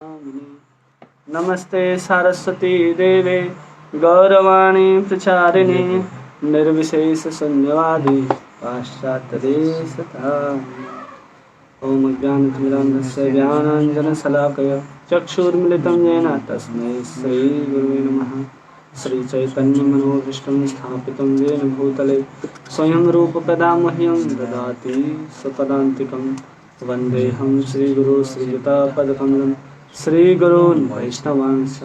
नमस्ते सारस्वती देवे गौरवाणी प्रचारिणे निर्विशेष शून्यवादी पाश्चात्यदेशतारिणे। ओम ज्ञानतिमिरान्धस्य ज्ञानाञ्जनशलाकया चक्षुर्मिलितं येन तस्मै श्रीगुरुवे नमः। श्रीचैतन्यमनोभीष्टं स्थापितं येन भूतले स्वयं रूपकदा मह्यं ददाति स्वपदान्तिकं। वन्देऽहं श्रीगुरो श्रीयुतापदकमलं श्रीगुरून् वैष्णवांश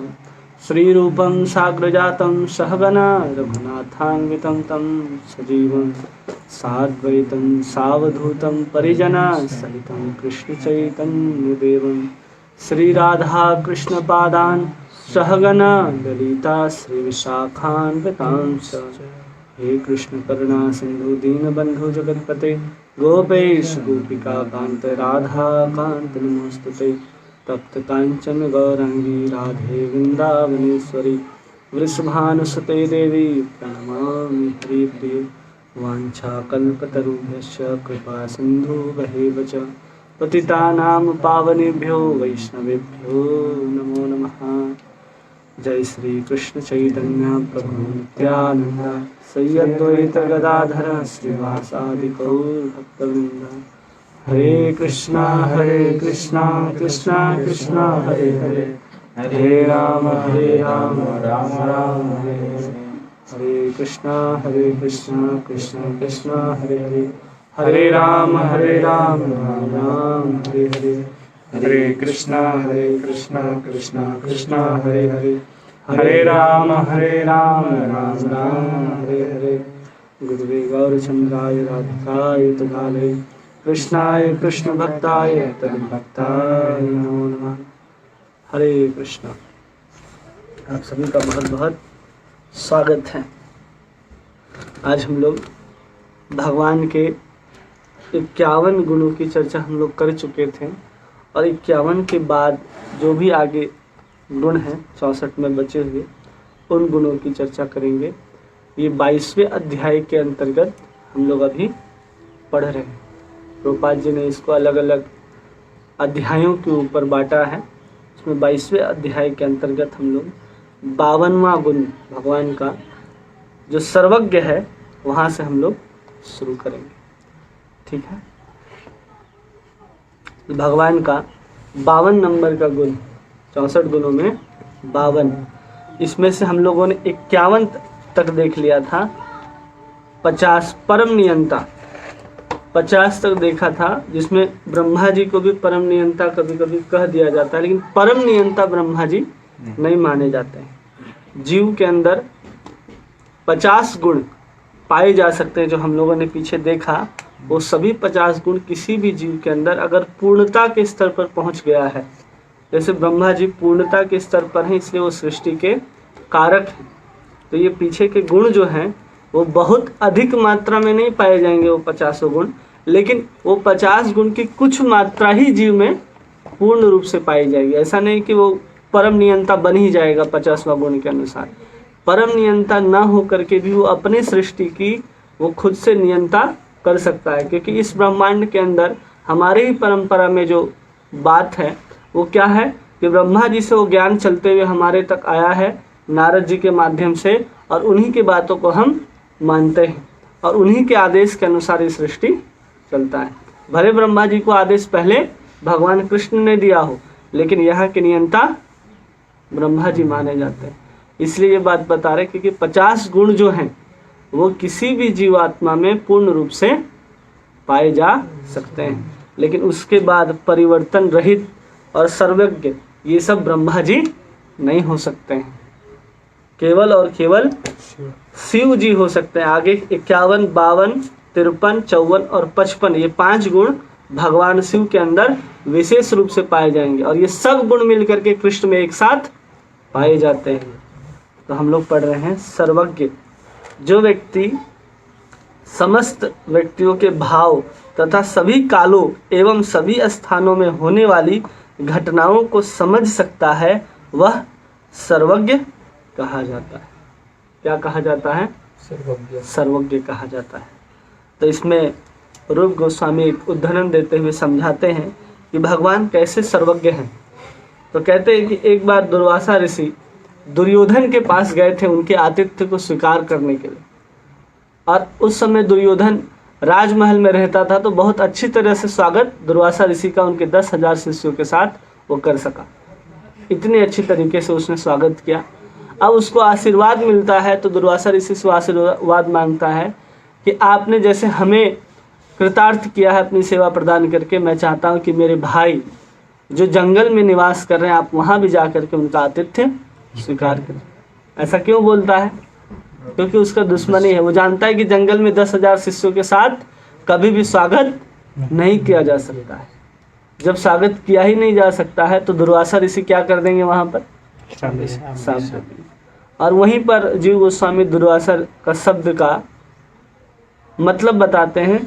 श्रीरूपं साग्रजातं सहगना रघुनाथान्वितं तं सजीवं साद्वैतं सावधूतं परिजनसहितं कृष्णचैतन्यदेवं श्रीराधाकृष्णपादान् सहगना ललिता श्रीविशाखान्वितांश। हे कृष्ण करुणा सिंधु दीनबंधु जगत्पते गोपेश गोपिकाकान्त राधाकान्त नमोस्तुते। तप्त कांचन गौरांगी राधे वृंदावनेश्वरी वृषभानुसुते देवी प्रणमामि हरिप्रिये। वाञ्छाकल्पतरुभ्यश्च कृपा सिन्धुभ्येव च पतितानां पावनेभ्यो वैष्णवेभ्यो नमो नमः। जय श्री कृष्ण चैतन्य प्रभु नित्यानंद श्री अद्वैत गदाधर श्रीवासादि गौर भक्तवृंद। हरे कृष्णा कृष्णा कृष्णा हरे हरे, हरे राम राम राम हरे हरे। हरे कृष्णा कृष्णा कृष्णा हरे हरे, हरे राम राम राम हरे हरे। हरे कृष्णा कृष्णा कृष्णा हरे हरे, हरे राम राम राम हरे हरे। गुरुवे गौरचंद्राय राधिकाय तदालय कृष्णाय कृष्ण भक्ताय तद्भक्ताय नमो नमः। हरे कृष्णा। आप सभी का बहुत बहुत स्वागत है। आज हम लोग भगवान के 51 गुणों की चर्चा हम लोग कर चुके थे और 51 के बाद जो भी आगे गुण हैं 64 में बचे हुए उन गुणों की चर्चा करेंगे। ये 22वें अध्याय के अंतर्गत हम लोग अभी पढ़ रहे हैं। प्रभुपाद जी ने इसको अलग अलग अध्यायों के ऊपर बांटा है। इसमें 22वें अध्याय के अंतर्गत हम लोग 52वां गुण भगवान का जो सर्वज्ञ है वहाँ से हम लोग शुरू करेंगे। ठीक है। भगवान का 52 नंबर का गुण, 64 गुणों में 52, इसमें से हम लोगों ने 51 तक देख लिया था। 50 परम नियंता 50 तक देखा था, जिसमें ब्रह्मा जी को भी परम नियंता कभी कभी कह दिया जाता है, लेकिन परम नियंता ब्रह्मा जी नहीं माने जाते हैं। जीव के अंदर 50 गुण पाए जा सकते हैं। जो हम लोगों ने पीछे देखा वो सभी 50 गुण किसी भी जीव के अंदर अगर पूर्णता के स्तर पर पहुंच गया है, जैसे ब्रह्मा जी पूर्णता के स्तर पर हैं इसलिए वो सृष्टि के कारक हैं, तो ये पीछे के गुण जो हैं वो बहुत अधिक मात्रा में नहीं पाए जाएंगे वो 50 गुण, लेकिन वो 50 गुण की कुछ मात्रा ही जीव में पूर्ण रूप से पाई जाएगी। ऐसा नहीं कि वो परम नियंता बन ही जाएगा 50वां गुण के अनुसार। परम नियंता न हो करके भी वो अपने सृष्टि की वो खुद से नियंता कर सकता है, क्योंकि इस ब्रह्मांड के अंदर हमारे ही परंपरा में जो बात है वो क्या है कि ब्रह्मा जी से वो ज्ञान चलते हुए हमारे तक आया है नारद जी के माध्यम से, और उन्हीं की बातों को हम मानते हैं और उन्हीं के आदेश के अनुसार ये सृष्टि चलता है। भले ब्रह्मा जी को आदेश पहले भगवान कृष्ण ने दिया हो, लेकिन यहाँ के नियंता ब्रह्मा जी माने जाते हैं। इसलिए ये बात बता रहे क्योंकि 50 गुण जो हैं वो किसी भी जीवात्मा में पूर्ण रूप से पाए जा सकते हैं, लेकिन उसके बाद परिवर्तन रहित और सर्वज्ञ ये सब ब्रह्मा जी नहीं हो सकते हैं। केवल और केवल शिव जी हो सकते हैं। आगे 51, 52, 53, 54 और 55 ये 5 गुण भगवान शिव के अंदर विशेष रूप से पाए जाएंगे, और ये सब गुण मिलकर के कृष्ण में एक साथ पाए जाते हैं। तो हम लोग पढ़ रहे हैं सर्वज्ञ। जो व्यक्ति समस्त व्यक्तियों के भाव तथा सभी कालों एवं सभी स्थानों में होने वाली घटनाओं को समझ सकता है वह सर्वज्ञ कहा जाता है। क्या कहा जाता है? सर्वज्ञ कहा जाता है। तो इसमें रूप गोस्वामी एक उदाहरण देते हुए समझाते हैं कि भगवान कैसे सर्वज्ञ हैं। तो कहते हैं कि एक बार दुर्वासा ऋषि दुर्योधन के पास गए थे उनके आतिथ्य को स्वीकार करने के लिए, और उस समय दुर्योधन राजमहल में रहता था, तो बहुत अच्छी तरह से स्वागत दुर्वासा ऋषि का उनके 10,000 शिष्यों के साथ वो कर सका। इतने अच्छी तरीके से उसने स्वागत किया। अब उसको आशीर्वाद मिलता है, तो दुर्वासा ऋषि से आशीर्वाद मांगता है कि आपने जैसे हमें कृतार्थ किया है अपनी सेवा प्रदान करके, मैं चाहता हूँ कि मेरे भाई जो जंगल में निवास कर रहे हैं, आप वहाँ भी जा करके उनका आतिथ्य स्वीकार करें। ऐसा क्यों बोलता है? क्योंकि उसका दुश्मन ही है। वो जानता है कि जंगल में 10,000 शिष्यों के साथ कभी भी स्वागत नहीं किया जा सकता है। जब स्वागत किया ही नहीं जा सकता है तो दुर्वासा ऋषि क्या कर देंगे वहाँ पर? शाप देंगे। और वहीं पर जीव गोस्वामी दुर्वासा का शब्द का मतलब बताते हैं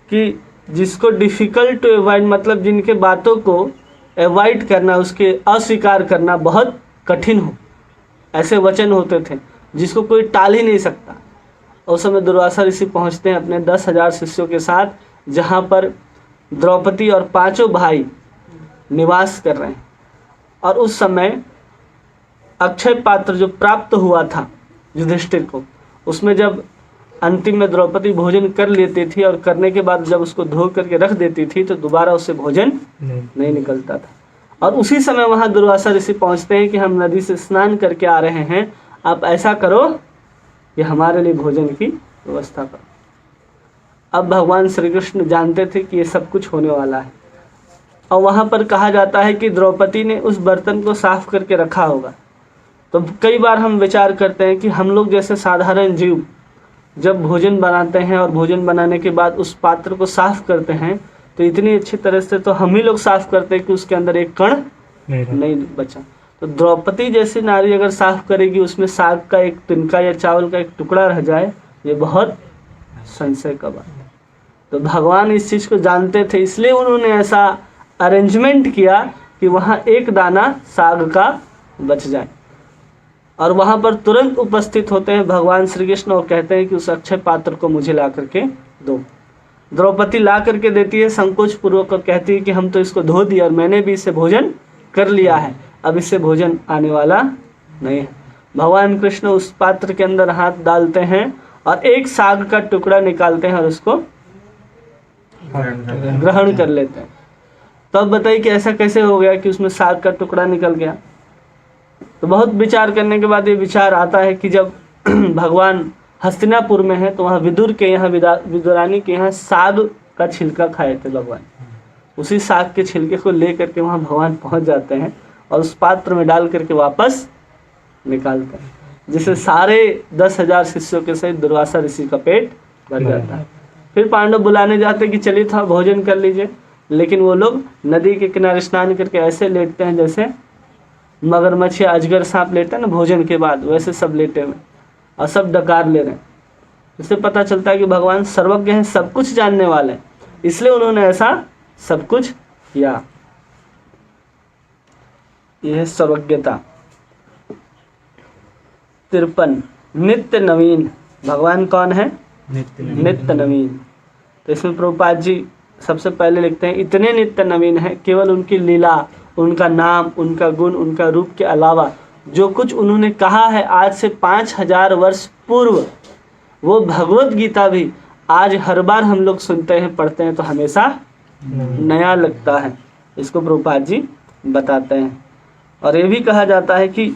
कि जिसको डिफिकल्ट टू अवॉइड, मतलब जिनके बातों को अवॉइड करना, उसके अस्वीकार करना बहुत कठिन हो, ऐसे वचन होते थे जिसको कोई टाल ही नहीं सकता। उस समय दुर्वासा ऋषि पहुंचते हैं अपने 10,000 शिष्यों के साथ, जहां पर द्रौपदी और 5 भाई निवास कर रहे हैं। और उस समय अक्षय पात्र जो प्राप्त हुआ था युधिष्ठिर को, उसमें जब अंतिम में द्रौपदी भोजन कर लेती थी और करने के बाद जब उसको धो करके रख देती थी तो दोबारा उससे भोजन नहीं निकलता था। और उसी समय वहां दुर्वासा ऋषि पहुंचते हैं कि हम नदी से स्नान करके आ रहे हैं, आप ऐसा करो कि हमारे लिए भोजन की व्यवस्था करो। अब भगवान श्री कृष्ण जानते थे कि ये सब कुछ होने वाला है, और वहां पर कहा जाता है कि द्रौपदी ने उस बर्तन को साफ करके रखा होगा। तो कई बार हम विचार करते हैं कि हम लोग जैसे साधारण जीव जब भोजन बनाते हैं और भोजन बनाने के बाद उस पात्र को साफ करते हैं, तो इतनी अच्छी तरह से तो हम ही लोग साफ करते हैं कि उसके अंदर एक कण नहीं बचा। तो द्रौपदी जैसी नारी अगर साफ करेगी, उसमें साग का एक तिनका या चावल का एक टुकड़ा रह जाए, ये बहुत संशय का बात है। तो भगवान इस चीज को जानते थे, इसलिए उन्होंने ऐसा अरेंजमेंट किया कि वहां एक दाना साग का बच जाए। और वहां पर तुरंत उपस्थित होते हैं भगवान श्री कृष्ण और कहते हैं कि उस अक्षय पात्र को मुझे ला करके दो। द्रौपदी ला करके देती है, संकोच पूर्वक कहती है कि हम तो इसको धो दिया और मैंने भी इससे भोजन कर लिया है, अब इससे भोजन आने वाला नहीं है। भगवान कृष्ण उस पात्र के अंदर हाथ डालते हैं और एक साग का टुकड़ा निकालते हैं और उसको ग्रहण कर लेते हैं। तो अब बताइए कि ऐसा कैसे हो गया कि उसमें साग का टुकड़ा निकल गया? तो बहुत विचार करने के बाद ये विचार आता है कि जब भगवान हस्तिनापुर में है तो वहाँ विदुर के यहाँ, विदुरानी के यहाँ साग का छिलका खाए थे भगवान। उसी साग के छिलके को ले करके वहाँ भगवान पहुँच जाते हैं और उस पात्र में डाल करके वापस निकालते हैं, जिससे सारे 10,000 शिष्यों के सहित दुर्वासा ऋषि का पेट भर जाता है। फिर पांडव बुलाने जाते कि चलिए था भोजन कर लीजिए, लेकिन वो लोग नदी के किनारे स्नान करके ऐसे लेटते हैं जैसे मगरमच्छ या अजगर सांप लेते हैं ना भोजन के बाद, वैसे सब लेटे हुए और सब डकार ले रहे हैं। इससे पता चलता है कि भगवान सर्वज्ञ हैं, सब कुछ जानने वाले हैं, इसलिए उन्होंने ऐसा सब कुछ किया। यह है सर्वज्ञता। 53 नित्य नवीन। भगवान कौन है? नित्य नवीन। तो इसमें प्रभुपाद जी सबसे पहले लिखते हैं, इतने नित्य नवीन है, केवल उनकी लीला, उनका नाम, उनका गुण, उनका रूप के अलावा जो कुछ उन्होंने कहा है आज से 5,000 वर्ष पूर्व, वो भगवत गीता भी आज हर बार हम लोग सुनते हैं, पढ़ते हैं तो हमेशा नया लगता है। इसको प्रभुपाद जी बताते हैं। और ये भी कहा जाता है कि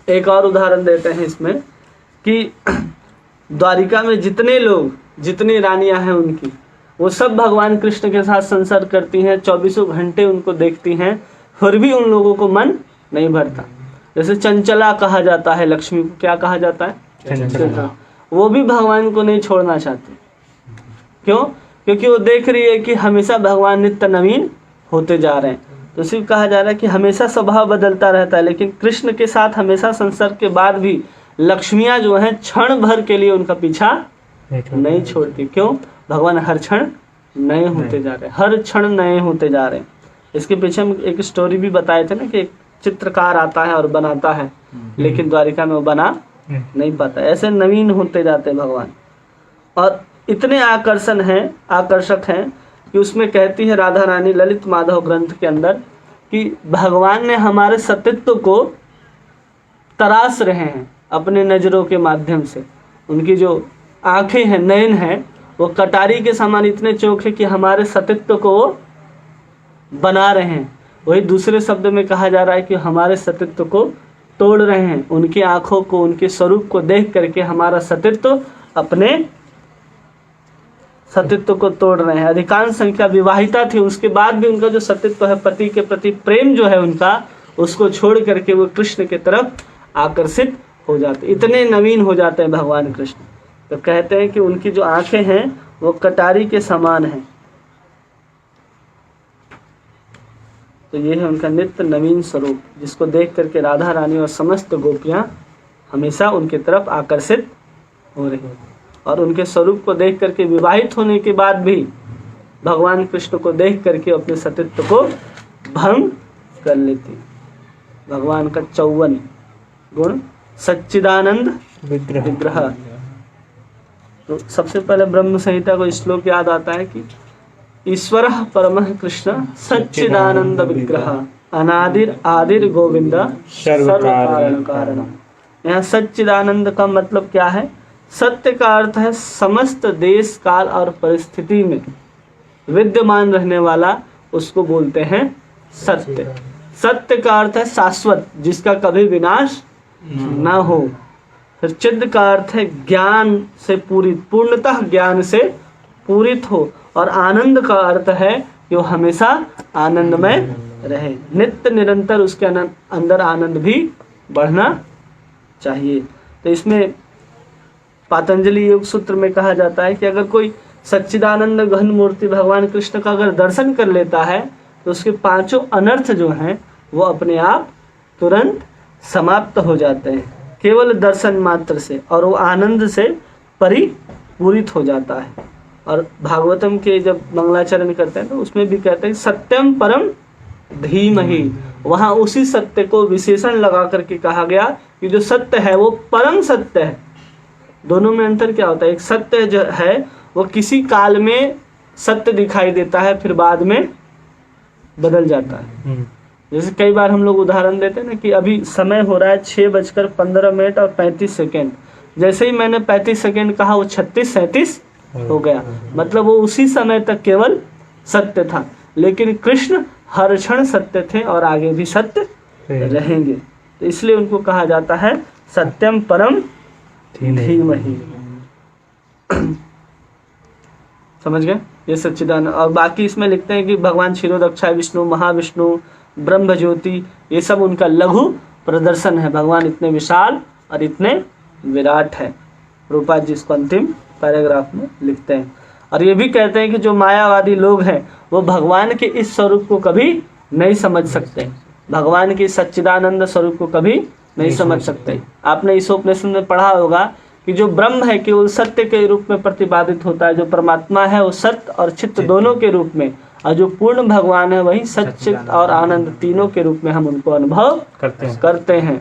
एक और उदाहरण देते हैं इसमें कि द्वारिका में जितने लोग, जितनी रानियां हैं उनकी, वो सब भगवान कृष्ण के साथ संसार करती हैं, 24 घंटे उनको देखती हैं, फिर भी उन लोगों को मन नहीं भरता। जैसे चंचला कहा जाता है लक्ष्मी को, क्या कहा जाता है? चंचला। वो भी भगवान को नहीं छोड़ना चाहती। क्यों? क्योंकि वो देख रही है कि हमेशा भगवान नित्य नवीन होते जा रहे हैं। तो सिर्फ कहा जा रहा है कि हमेशा स्वभाव बदलता रहता है, लेकिन कृष्ण के साथ हमेशा संसर्ग के बाद भी लक्ष्मियां जो हैं क्षण भर के लिए उनका पीछा नहीं छोड़ती। क्यों? भगवान हर क्षण नए होते जा रहे हैं, हर क्षण नए होते जा रहे हैं। इसके पीछे हम एक स्टोरी भी बताए थे ना कि एक चित्रकार आता है और बनाता है, लेकिन द्वारिका में वो बना नहीं पाता। ऐसे नवीन होते जाते हैं भगवान। और इतने आकर्षक हैं कि उसमें कहती है राधा रानी ललित माधव ग्रंथ के अंदर कि कि भगवान ने हमारे सतीत्व को तराश रहे हैं अपने नज़रों के माध्यम से। उनकी जो आंखें हैं, नयन हैं, वो कटारी के समान इतने चोखे कि हमारे सतीत्व को वो बना रहे हैं। वही दूसरे शब्द में कहा जा रहा है कि हमारे सतीत्व को तोड़ रहे हैं। उनकी आंखों को, उनके स्वरूप को देख करके हमारा सतीत्व अपने सतीत्व को तोड़ रहे हैं। अधिकांश संख्या विवाहिता थी, उसके बाद भी उनका जो सतीत्व है, पति के प्रति प्रेम जो है उनका, उसको छोड़ करके वो कृष्ण की तरफ आकर्षित हो जाते, इतने नवीन हो जाते हैं भगवान कृष्ण। तो कहते हैं कि उनकी जो आंखें हैं वो कटारी के समान हैं। तो ये है उनका नित्य नवीन स्वरूप, जिसको देख करके राधा रानी और समस्त गोपियां हमेशा उनके तरफ आकर्षित हो रही हैं। और उनके स्वरूप को देख करके विवाहित होने के बाद भी भगवान कृष्ण को देख करके अपने सतीत्व को भंग कर लेती। भगवान का 54 गुण सच्चिदानंद विग्रह। तो सबसे पहले ब्रह्म संहिता को श्लोक याद आता है कि ईश्वर परमः कृष्ण सच्चिदानंद विग्रह अनादिर आदिर गोविंद सर्व कारण कारण। यहाँ सच्चिदानंद का मतलब क्या है? सत्य का अर्थ है समस्त देश काल और परिस्थिति में विद्यमान रहने वाला, उसको बोलते हैं सत्य। सत्य का अर्थ है शाश्वत, जिसका कभी विनाश ना हो। फिर चिद का अर्थ है ज्ञान से पूरित, पूर्णतः ज्ञान से पूरित हो। और आनंद का अर्थ है कि वो हमेशा आनंदमय रहे, नित्य निरंतर उसके अंदर आनंद भी बढ़ना चाहिए। तो इसमें पातंजलि योग सूत्र में कहा जाता है कि अगर कोई सच्चिदानंद घन मूर्ति भगवान कृष्ण का अगर दर्शन कर लेता है तो उसके 5 अनर्थ जो हैं वो अपने आप तुरंत समाप्त हो जाते हैं, केवल दर्शन मात्र से, और वो आनंद से परिपूरित हो जाता है। और भागवतम के जब मंगलाचरण करते हैं तो उसमें भी कहते हैं सत्यम परम धीमहि। वहाँ उसी सत्य को विशेषण लगा करके कहा गया कि जो सत्य है वो परम सत्य है। दोनों में अंतर क्या होता है? एक सत्य जो है वो किसी काल में सत्य दिखाई देता है, फिर बाद में बदल जाता है। जैसे कई बार हम लोग उदाहरण देते हैं ना कि अभी समय हो रहा है 6:15 और 35 सेकेंड। जैसे ही मैंने 35 सेकेंड कहा वो 36-37 हो गया, मतलब वो उसी समय तक केवल सत्य था। लेकिन कृष्ण हर क्षण सत्य थे और आगे भी सत्य रहेंगे। तो इसलिए उनको कहा जाता है सत्यम परम धीमहि। समझ गए? ये सच्चिदानंद। और बाकी इसमें लिखते हैं कि भगवान क्षीरोदक्षाय विष्णु, महाविष्णु, ब्रह्म ज्योति, ये सब उनका लघु प्रदर्शन है। भगवान इतने विशाल और इतने विराट है। रूपा जी इसको अंतिम पैराग्राफ में लिखते हैं। और ये भी कहते हैं कि जो मायावादी लोग हैं वो भगवान के इस स्वरूप को कभी नहीं समझ सकते, भगवान के सच्चिदानंद स्वरूप को कभी नहीं समझ सकते। आपने इस उपनिषद में पढ़ा होगा कि जो ब्रह्म है केवल सत्य के रूप में प्रतिपादित होता है, जो परमात्मा है वो सत्य और चित्त दोनों के रूप में, और जो पूर्ण भगवान है वही सच्चित और आनंद तीनों के रूप में हम उनको अनुभव करते हैं।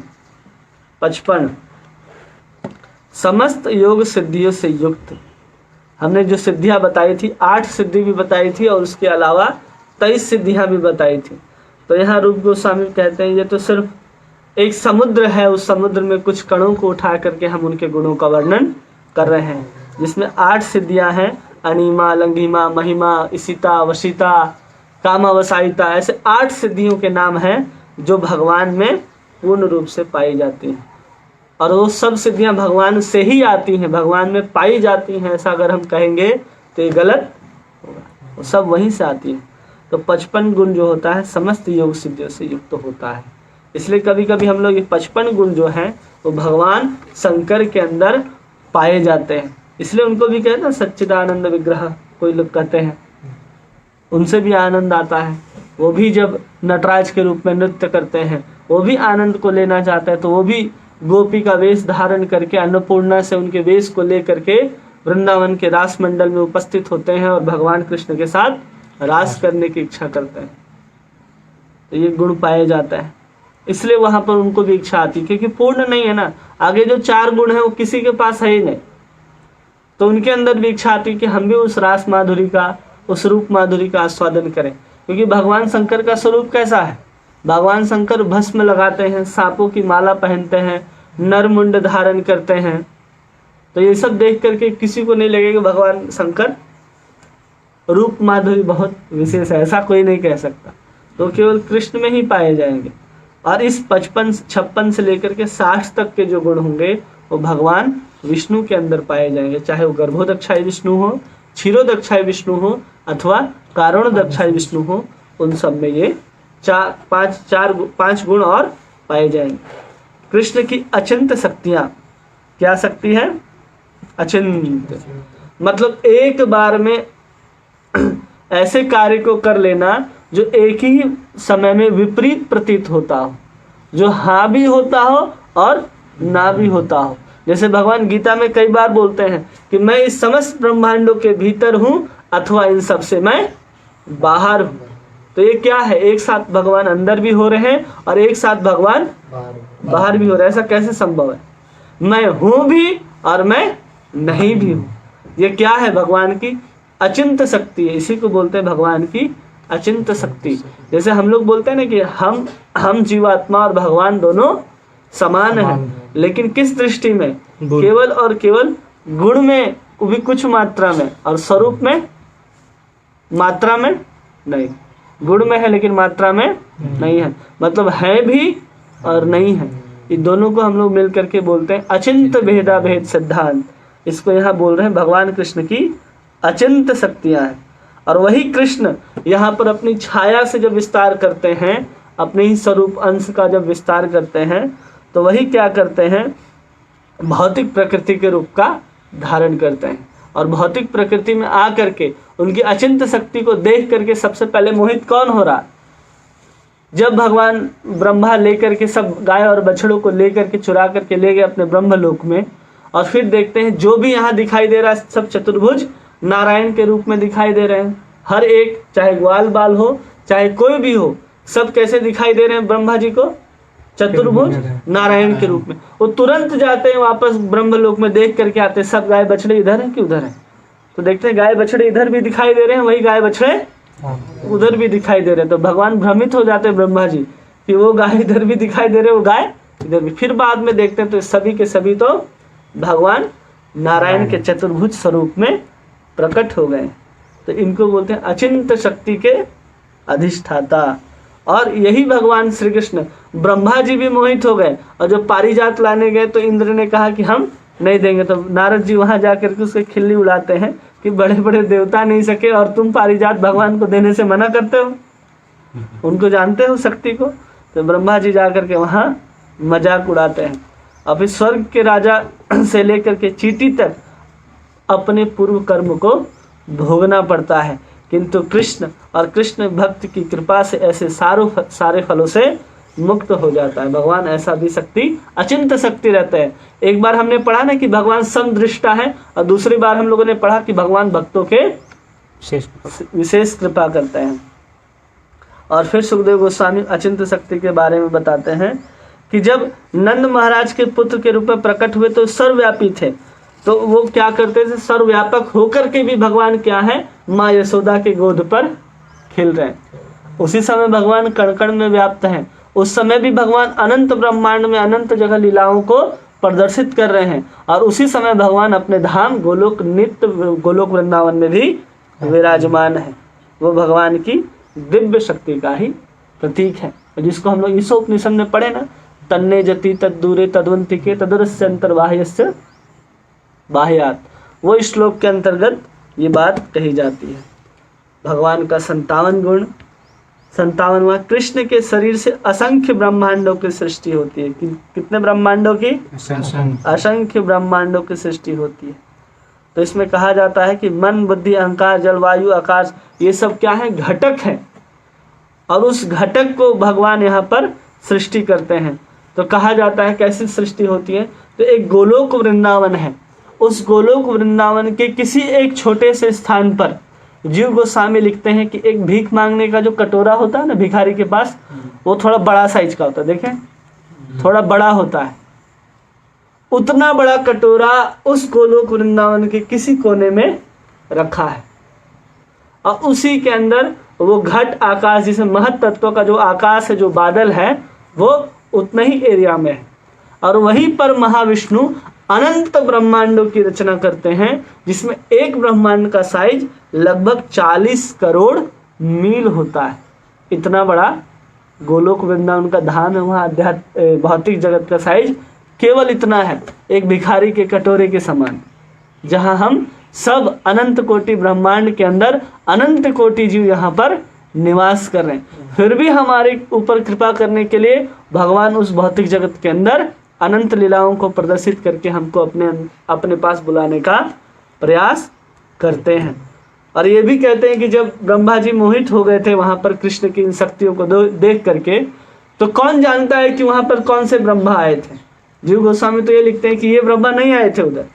55 समस्त योग सिद्धियों से युक्त। हमने जो सिद्धियां बताई थी, 8 सिद्धि भी बताई थी और उसके अलावा 23 सिद्धियां भी बताई थी। तो यहाँ रूप गोस्वामी कहते हैं ये तो सिर्फ एक समुद्र है, उस समुद्र में कुछ कणों को उठा करके हम उनके गुणों का वर्णन कर रहे हैं, जिसमें 8 सिद्धियां हैं। अनिमा, लंघिमा, महिमा, इसिता, वशिता, कामावसायिता, ऐसे 8 सिद्धियों के नाम हैं जो भगवान में पूर्ण रूप से पाई जाती हैं। और वो सब सिद्धियां भगवान से ही आती हैं, भगवान में पाई जाती हैं, ऐसा अगर हम कहेंगे तो ये गलत होगा। वो सब वहीं से आती हैं। तो 55 गुण जो होता है समस्त योग सिद्धियों से युक्त होता है। इसलिए कभी कभी हम लोग ये 55 गुण जो हैं वो भगवान शंकर के अंदर पाए जाते हैं, इसलिए उनको भी कहते हैं सच्चिदानंद विग्रह। कोई लोग कहते हैं उनसे भी आनंद आता है, वो भी जब नटराज के रूप में नृत्य करते हैं वो भी आनंद को लेना चाहते हैं, तो वो भी गोपी का वेश धारण करके अन्नपूर्णा से उनके वेश को लेकर के वृंदावन के रास मंडल में उपस्थित होते हैं और भगवान कृष्ण के साथ रास करने की इच्छा करते हैं। तो ये गुण पाया जाता है, इसलिए वहां पर उनको भी इच्छा आती है, क्योंकि पूर्ण नहीं है ना। आगे जो 4 गुण है वो किसी के पास है ही नहीं, तो उनके अंदर भी इच्छा आती है कि हम भी उस रास माधुरी का, उस रूप माधुरी का आस्वादन करें। क्योंकि भगवान शंकर का स्वरूप कैसा है? भगवान शंकर भस्म लगाते हैं, सांपों की माला पहनते हैं, नरमुंड धारण करते हैं। तो ये सब देख करके किसी को नहीं लगेगा भगवान शंकर रूप माधुरी बहुत विशेष है, ऐसा कोई नहीं कह सकता। तो केवल कृष्ण में ही पाए जाएंगे। और इस 55-56 से लेकर के 60 तक के जो गुण होंगे वो भगवान विष्णु के अंदर पाए जाएंगे, चाहे वो गर्भोदक्षाई विष्णु हो, क्षीरोदक्षाई विष्णु हो अथवा कारणोदक्षाई विष्णु हो। उन सब में ये पांच गुण और पाए जाएंगे। कृष्ण की अचिंत शक्तियां, क्या शक्ति है? अचिंत, मतलब एक बार में ऐसे कार्य को कर लेना जो एक ही समय में विपरीत प्रतीत होता हो, जो हाँ भी होता हो और ना भी होता हो। जैसे भगवान गीता में कई बार बोलते हैं कि मैं इस समस्त ब्रह्मांडों के भीतर हूं अथवा इन सब से मैं बाहर हूं। तो ये क्या है? एक साथ भगवान अंदर भी हो रहे हैं और एक साथ भगवान बाहर भी हो रहे हैं। ऐसा कैसे संभव है? मैं हूं भी और मैं नहीं भी हूं। ये क्या है? भगवान की अचिंत शक्ति है। इसी को बोलते हैं भगवान की अचिंत शक्ति। जैसे हम लोग बोलते हैं ना कि हम जीवात्मा और भगवान दोनों समान हैं, लेकिन किस दृष्टि में? केवल और केवल गुण में, वो भी कुछ मात्रा में, और स्वरूप में मात्रा में नहीं। गुण में है लेकिन मात्रा में नहीं है, मतलब है भी और नहीं है। ये दोनों को हम लोग मिल करके बोलते हैं अचिंत भेदा भेद सिद्धांत। इसको यहाँ बोल रहे हैं भगवान कृष्ण की अचिंत शक्तियां हैं। और वही कृष्ण यहाँ पर अपनी छाया से जब विस्तार करते हैं, अपने ही स्वरूप अंश का जब विस्तार करते हैं, तो वही क्या करते हैं? भौतिक प्रकृति के रूप का धारण करते हैं। और भौतिक प्रकृति में आ करके उनकी अचिंत शक्ति को देख करके सबसे पहले मोहित कौन हो रहा? जब भगवान ब्रह्मा लेकर के सब गाय और बछड़ों को लेकर के चुरा करके ले गए अपने ब्रह्मलोक में, और फिर देखते हैं जो भी यहाँ दिखाई दे रहा है सब चतुर्भुज नारायण के रूप में दिखाई दे रहे हैं। हर एक, चाहे ग्वाल बाल हो चाहे कोई भी हो, सब कैसे दिखाई दे रहे हैं ब्रह्मा जी को? चतुर्भुज नारायण के रूप में। वो तुरंत जाते हैं वापस ब्रह्मलोक में, देख करके आते हैं सब गाय बछड़े इधर हैं कि उधर हैं। तो देखते हैं गाय बछड़े इधर भी दिखाई दे रहे हैं, वही गाय बछड़े उधर भी दिखाई दे रहे हैं। तो भगवान भ्रमित हो जाते हैं ब्रह्मा जी कि वो गाय इधर भी दिखाई दे रहे, वो गाय इधर भी। फिर बाद में देखते हैं तो सभी के सभी तो भगवान नारायण के चतुर्भुज स्वरूप में प्रकट हो गए। तो इनको बोलते हैं अचिंत शक्ति के अधिष्ठाता। और यही भगवान श्री कृष्ण, ब्रह्मा जी भी मोहित हो गए, और जब पारिजात लाने गए तो इंद्र ने कहा कि हम नहीं देंगे। तो नारद जी वहां जाकर के उसके खिल्ली उड़ाते हैं कि बड़े बड़े देवता नहीं सके और तुम पारिजात भगवान को देने से मना करते हो, उनको जानते हो शक्ति को। तो ब्रह्मा जी जाकर के वहां मजाक उड़ाते हैं। और फिर स्वर्ग के राजा से लेकर के चींटी तक अपने पूर्व कर्म को भोगना पड़ता है, किंतु कृष्ण और कृष्ण भक्त की कृपा से ऐसे सारे फलों से मुक्त हो जाता है। भगवान ऐसा भी शक्ति, अचिंत शक्ति रहते हैं। एक बार हमने पढ़ा ना कि भगवान समदृष्टा है, और दूसरी बार हम लोगों ने पढ़ा कि भगवान भक्तों के विशेष कृपा करते हैं। और फिर सुखदेव गोस्वामी अचिंत शक्ति के बारे में बताते हैं कि जब नंद महाराज के पुत्र के रूप में प्रकट हुए तो सर्वव्यापी थे। तो वो क्या करते थे? सर्वव्यापक होकर के भी भगवान क्या है? माँ यशोदा के गोद पर खेल रहे हैं। उसी समय भगवान कण कण में व्याप्त हैं। उस समय भी भगवान अनंत ब्रह्मांड में अनंत जगह लीलाओं को प्रदर्शित कर रहे हैं। और उसी समय भगवान अपने धाम गोलोक, नित्य गोलोक वृंदावन में भी विराजमान है। वो भगवान की दिव्य शक्ति का ही प्रतीक है, जिसको हम लोग ईशोपनिषद में पढ़े ना, तन्ने जति तद्दूरे तद्वंतिके तदुरस्य अंतर्बाह्यस्य बाह्यात। वो श्लोक के अंतर्गत ये बात कही जाती है। भगवान का 57 गुण, 57वां, कृष्ण के शरीर से असंख्य ब्रह्मांडों की सृष्टि होती है। कितने ब्रह्मांडों की? असंख्य ब्रह्मांडों की सृष्टि होती है। तो इसमें कहा जाता है कि मन, बुद्धि, अहंकार, जलवायु, आकाश, ये सब क्या है? घटक है। और उस घटक को भगवान यहाँ पर सृष्टि करते हैं। तो कहा जाता है कैसी सृष्टि होती है? तो एक गोलोक वृंदावन है, उस गोलोक वृंदावन के किसी एक छोटे से स्थान पर जीव गोस्वामी लिखते हैं कि एक भीख मांगने का जो कटोरा होता है ना भिखारी के पास, वो थोड़ा बड़ा साइज का होता है, देखें थोड़ा बड़ा होता है। उतना बड़ा कटोरा उस गोलोक वृंदावन के किसी कोने में रखा है, और उसी के अंदर वो घट आकाश, जिसे महत तत्व का जो आकाश है, जो बादल है, वो उतना ही एरिया में है। और वहीं पर महाविष्णु अनंत ब्रह्मांडों की रचना करते हैं, जिसमें एक ब्रह्मांड का साइज लगभग 40 करोड़ मील होता है। इतना बड़ा गोलोक वृंदावन का धाम है। वहाँ भौतिक जगत का साइज केवल इतना है, एक भिखारी के कटोरे के समान, जहाँ हम सब अनंत कोटि ब्रह्मांड के अंदर अनंत कोटि जीव यहाँ पर निवास कर रहे हैं। फिर भी हमारे ऊपर कृपा करने के लिए भगवान उस भौतिक जगत के अंदर अनंत लीलाओं को प्रदर्शित करके हमको अपने पास बुलाने का प्रयास करते हैं। और ये भी कहते हैं कि जब ब्रह्मा जी मोहित हो गए थे वहां पर कृष्ण की इन शक्तियों को देख करके, तो कौन जानता है कि वहां पर कौन से ब्रह्मा आए थे। जीव गोस्वामी तो ये लिखते हैं कि ये ब्रह्मा नहीं आए थे, उधर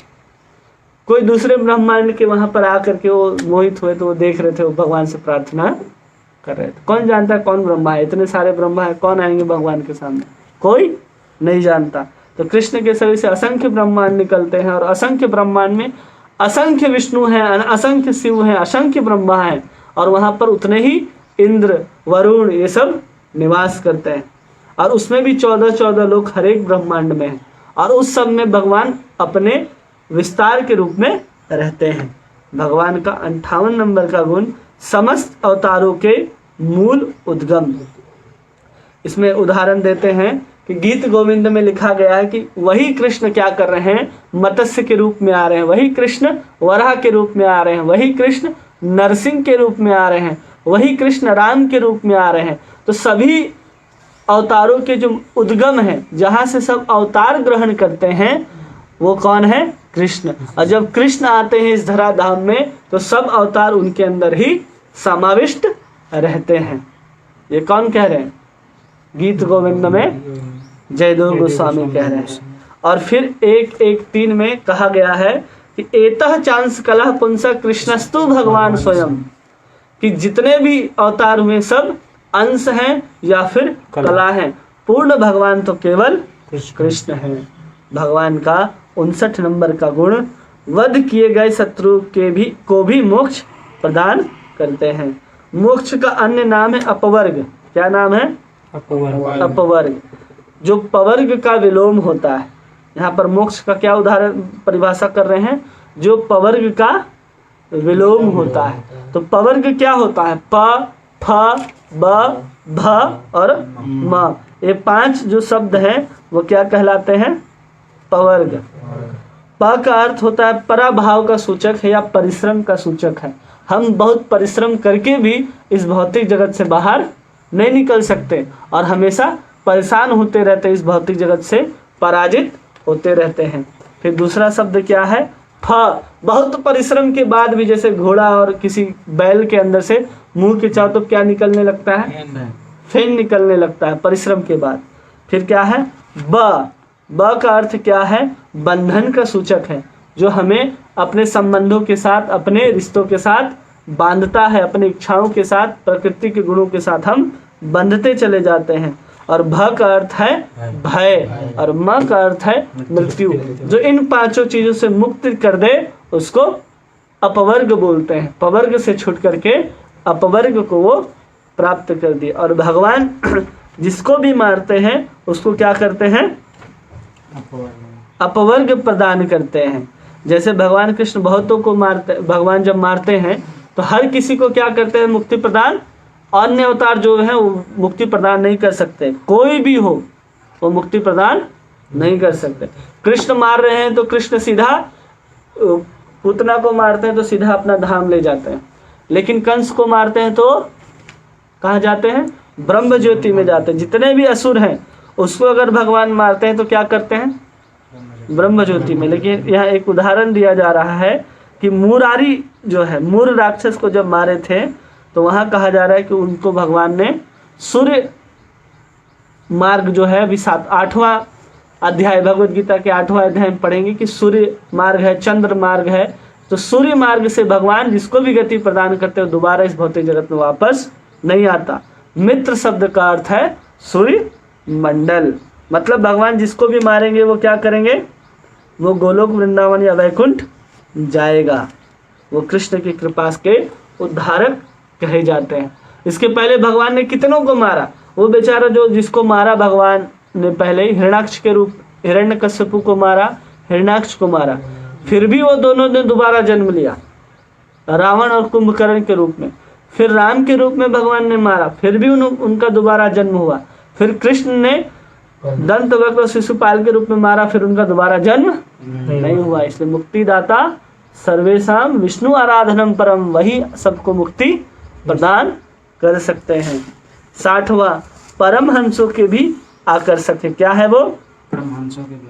कोई दूसरे ब्रह्मांड के वहां पर आकर के वो मोहित हुए, तो वो देख रहे थे, वो भगवान से प्रार्थना कर रहे थे। कौन जानता है कौन ब्रह्मा है? इतने सारे ब्रह्मा है, कौन आएंगे भगवान के सामने? कोई नहीं जानता। तो कृष्ण के शरीर से असंख्य ब्रह्मांड निकलते हैं, और असंख्य ब्रह्मांड में असंख्य विष्णु हैं, असंख्य शिव हैं, असंख्य ब्रह्मा हैं, और वहां पर उतने ही इंद्र, वरुण, ये सब निवास करते हैं। और उसमें भी 14-14 लोग हर एक ब्रह्मांड में हैं, और उस सब में भगवान अपने विस्तार के रूप में रहते हैं। भगवान का 58 नंबर का गुण, समस्त अवतारों के मूल उद्गम। इसमें उदाहरण देते हैं कि गीत गोविंद में लिखा गया है कि वही कृष्ण क्या कर रहे हैं, मत्स्य के रूप में आ रहे हैं, वही कृष्ण वराह के रूप में आ रहे हैं, वही कृष्ण नरसिंह के रूप में आ रहे हैं, वही कृष्ण राम के रूप में आ रहे हैं। तो सभी अवतारों के जो उद्गम है, जहाँ से सब अवतार ग्रहण करते हैं, वो कौन है? कृष्ण। और जब कृष्ण आते हैं इस धराधाम में, तो सब अवतार उनके अंदर ही समाविष्ट रहते हैं। ये कौन कह रहे हैं? गीत गोविंद में जयदेव गोस्वामी कह रहे हैं। और फिर 1:1:3 में कहा गया है कि एतः चांस कलह पुंसा कृष्णस्तु भगवान स्वयं, कि जितने भी अवतार हुए सब अंश हैं या फिर कला हैं, पूर्ण भगवान तो केवल कृष्ण है। भगवान का 59 नंबर का गुण, वध किए गए शत्रु को भी मोक्ष प्रदान करते हैं। मोक्ष का अन्य नाम है अपवर्ग। क्या नाम है? अपवर्ग, जो पवर्ग का विलोम होता है। यहाँ पर मोक्ष का क्या उदाहरण परिभाषा कर रहे हैं? जो पवर्ग का विलोम होता है। तो पवर्ग क्या होता है? प, फ, ब, भ और म, ये 5 जो शब्द हैं वो क्या कहलाते हैं? पवर्ग। प का अर्थ होता है पराभाव का सूचक है या परिश्रम का सूचक है। हम बहुत परिश्रम करके भी इस भौतिक जगत से बाहर नहीं निकल सकते, और हमेशा परेशान होते रहते हैं, इस भौतिक जगत से पराजित होते रहते हैं। फिर दूसरा शब्द क्या है? फ, बहुत परिश्रम के बाद भी, जैसे घोड़ा और किसी बैल के अंदर से मुंह के चारों तरफ क्या निकलने लगता है? फेन निकलने लगता है परिश्रम के बाद। फिर क्या है? ब, ब का अर्थ क्या है? बंधन का सूचक है, जो हमें अपने संबंधों के साथ, अपने रिश्तों के साथ बांधता है, अपनी इच्छाओं के साथ, प्रकृति के गुणों के साथ हम बंधते चले जाते हैं। और भ का अर्थ है भय, और म का अर्थ है मृत्यु। जो इन 5 चीजों से मुक्ति कर दे उसको अपवर्ग बोलते हैं। पवर्ग से छूट करके अपवर्ग को वो प्राप्त कर दिए। और भगवान जिसको भी मारते हैं उसको क्या करते हैं? अपवर्ग प्रदान करते हैं। जैसे भगवान कृष्ण बहुतों को मारते, भगवान जब मारते हैं तो हर किसी को क्या करते हैं? मुक्ति प्रदान। अन्य अवतार जो है वो मुक्ति प्रदान नहीं कर सकते, कोई भी हो वो मुक्ति प्रदान नहीं कर सकते। कृष्ण मार रहे हैं तो कृष्ण सीधा पूतना को मारते हैं तो सीधा अपना धाम ले जाते हैं, लेकिन कंस को मारते हैं तो कहाँ जाते हैं? ब्रह्म ज्योति में जाते हैं। जितने भी असुर हैं उसको अगर भगवान मारते हैं तो क्या करते हैं? ब्रह्म ज्योति में। लेकिन यहाँ एक उदाहरण दिया जा रहा है कि मुरारी जो है, मूर राक्षस को जब मारे थे तो वहाँ कहा जा रहा है कि उनको भगवान ने सूर्य मार्ग जो है, अभी 8वां अध्याय भगवद गीता के 8वां अध्याय में पढ़ेंगे कि सूर्य मार्ग है, चंद्र मार्ग है। तो सूर्य मार्ग से भगवान जिसको भी गति प्रदान करते हैं दोबारा इस भौतिक जगत में वापस नहीं आता। मित्र शब्द का अर्थ है सूर्य मंडल, मतलब भगवान जिसको भी मारेंगे वो क्या करेंगे? वो गोलोक वृंदावन या वैकुंठ जाएगा। वो कृष्ण की कृपा के उद्धारक कहे जाते हैं। इसके पहले भगवान ने कितनों को मारा, वो बेचारा जो जिसको मारा भगवान ने पहले हिरण्याक्ष के रूप, हिरण्यकश्यपु को मारा, हिरण्याक्ष को मारा, फिर भी वो दोनों ने दोबारा जन्म लिया रावण और कुंभकर्ण के रूप में। फिर राम के रूप में भगवान ने मारा, फिर भी उनका दोबारा जन्म हुआ। फिर कृष्ण ने दंत वक्र शिशुपाल के रूप में मारा, फिर उनका दोबारा जन्म नहीं हुआ। इसलिए मुक्तिदाता सर्वेशाम विष्णु आराधनम परम, वही सबको मुक्ति प्रदान कर सकते हैं। 60वां परमहंसों के भी आकर्षक है। क्या है वो? परमहंसों के भी,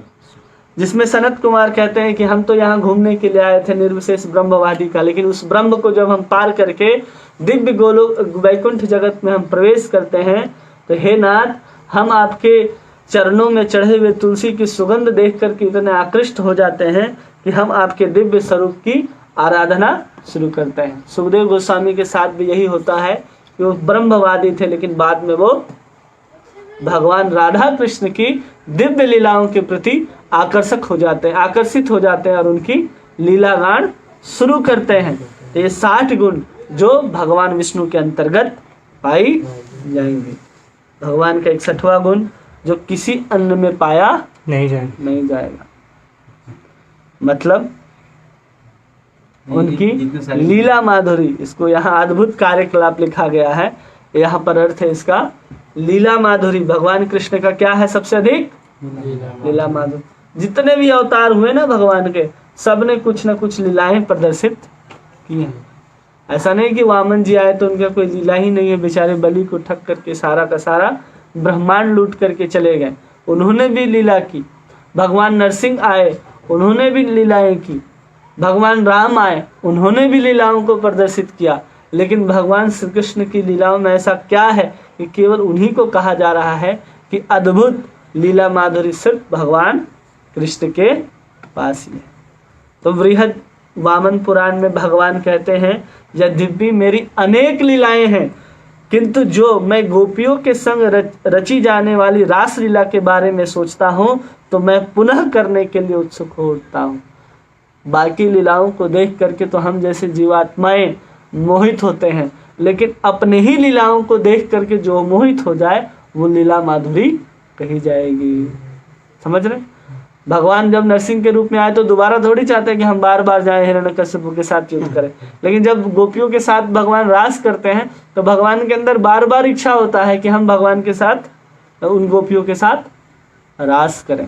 जिसमें सनत कुमार कहते हैं कि हम तो यहाँ घूमने के लिए आए थे निर्विशेष ब्रह्मवादी का, लेकिन उस ब्रह्म को जब हम पार करके दिव्य गोलोक वैकुंठ जगत में हम प्रवेश करते हैं तो हे नाथ, हम आपके चरणों में चढ़े हुए तुलसी की सुगंध देख करके इतने आकृष्ट हो जाते हैं कि हम आपके दिव्य स्वरूप की आराधना शुरू करते हैं। सुखदेव गोस्वामी के साथ भी यही होता है कि वो ब्रह्मवादी थे, लेकिन बाद में वो भगवान राधा कृष्ण की दिव्य लीलाओं के प्रति आकर्षित हो जाते हैं और उनकी लीला गान शुरू करते हैं। तो ये 60 गुण जो भगवान विष्णु के अंतर्गत पाई जाएंगे। भगवान का 61वां गुण जो किसी अन्न में पाया नहीं जाएगा, मतलब उनकी लीला माधुरी। इसको यहाँ अद्भुत कार्यकलाप लिखा गया है, यहाँ पर अर्थ है इसका लीला माधुरी। भगवान कृष्ण का क्या है सबसे अधिक? लीला माधुरी। जितने भी अवतार हुए ना भगवान के, सब ने कुछ न कुछ लीलाएं प्रदर्शित की हैं। ऐसा नहीं कि वामन जी आए तो उनका कोई लीला ही नहीं है, बेचारे बलि को ठग करके सारा का सारा ब्रह्मांड लूट करके चले गए, उन्होंने भी लीला की। भगवान नरसिंह आए, उन्होंने भी लीलाएं की। भगवान राम आए, उन्होंने भी लीलाओं को प्रदर्शित किया। लेकिन भगवान श्री कृष्ण की लीलाओं में ऐसा क्या है कि केवल उन्हीं को कहा जा रहा है कि अद्भुत लीला माधुरी सिर्फ भगवान कृष्ण के पास ही है। तो बृहद वामन पुराण में भगवान कहते हैं, यद्यपि मेरी अनेक लीलाएं हैं, किंतु जो मैं गोपियों के संग रची जाने वाली रास लीला के बारे में सोचता हूँ तो मैं पुनः करने के लिए उत्सुक हो उठता हूँ। बाकी लीलाओं को देख करके तो हम जैसे जीवात्माएं मोहित होते हैं, लेकिन अपने ही लीलाओं को देख करके जो मोहित हो जाए वो लीला माधुरी कही जाएगी। समझ रहे? भगवान जब नरसिंह के रूप में आए तो दोबारा थोड़ी चाहते हैं कि हम बार बार जाएं हिरण्यकश्यप के साथ युद्ध करें, लेकिन जब गोपियों के साथ भगवान रास करते हैं तो भगवान के अंदर बार बार इच्छा होता है कि हम भगवान के साथ, उन गोपियों के साथ रास करें।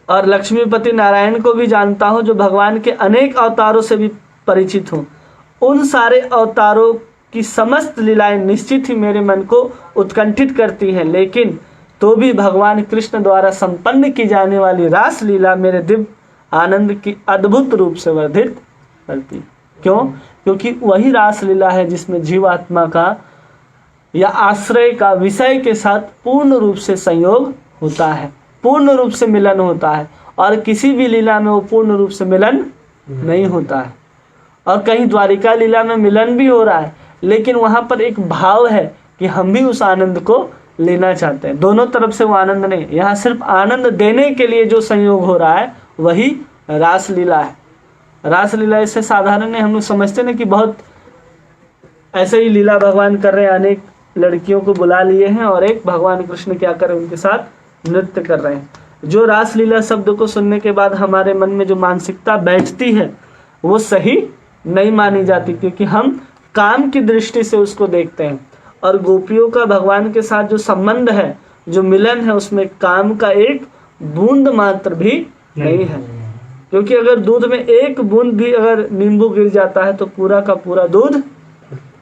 और लक्ष्मीपति नारायण को भी जानता हूं जो भगवान के अनेक अवतारों से भी परिचित हूं। उन सारे अवतारों की समस्त लीलाएं निश्चित ही मेरे मन को उत्कंठित करती हैं, लेकिन तो भी भगवान कृष्ण द्वारा संपन्न की जाने वाली रास लीला मेरे दिव्य आनंद की अद्भुत रूप से वर्धित करती है। क्यों? क्योंकि वही रास लीला है जिसमें जीवात्मा का या आश्रय का विषय के साथ पूर्ण रूप से संयोग होता है, पूर्ण रूप से मिलन होता है। और किसी भी लीला में वो पूर्ण रूप से मिलन नहीं होता है। और कहीं द्वारिका लीला में मिलन भी हो रहा है, लेकिन वहां पर एक भाव है कि हम भी उस आनंद को लेना चाहते हैं। दोनों तरफ से वो आनंद नहीं, यहाँ सिर्फ आनंद देने के लिए जो संयोग हो रहा है वही रास लीला है। रास लीला इससे साधारण है, हम लोग समझते हैं कि बहुत ऐसे ही लीला भगवान कर रहे हैं, अनेक लड़कियों को बुला लिए हैं और एक भगवान कृष्ण क्या कर रहे हैं, उनके साथ नृत्य कर रहे हैं। जो रास लीला शब्द को सुनने के बाद हमारे मन में जो मानसिकता बैठती है वो सही नहीं मानी जाती, क्योंकि हम काम की दृष्टि से उसको देखते हैं। और गोपियों का भगवान के साथ जो संबंध है, जो मिलन है, उसमें काम का एक बूंद मात्र भी नहीं है। क्योंकि अगर दूध में एक बूंद भी अगर नींबू गिर जाता है तो पूरा का पूरा दूध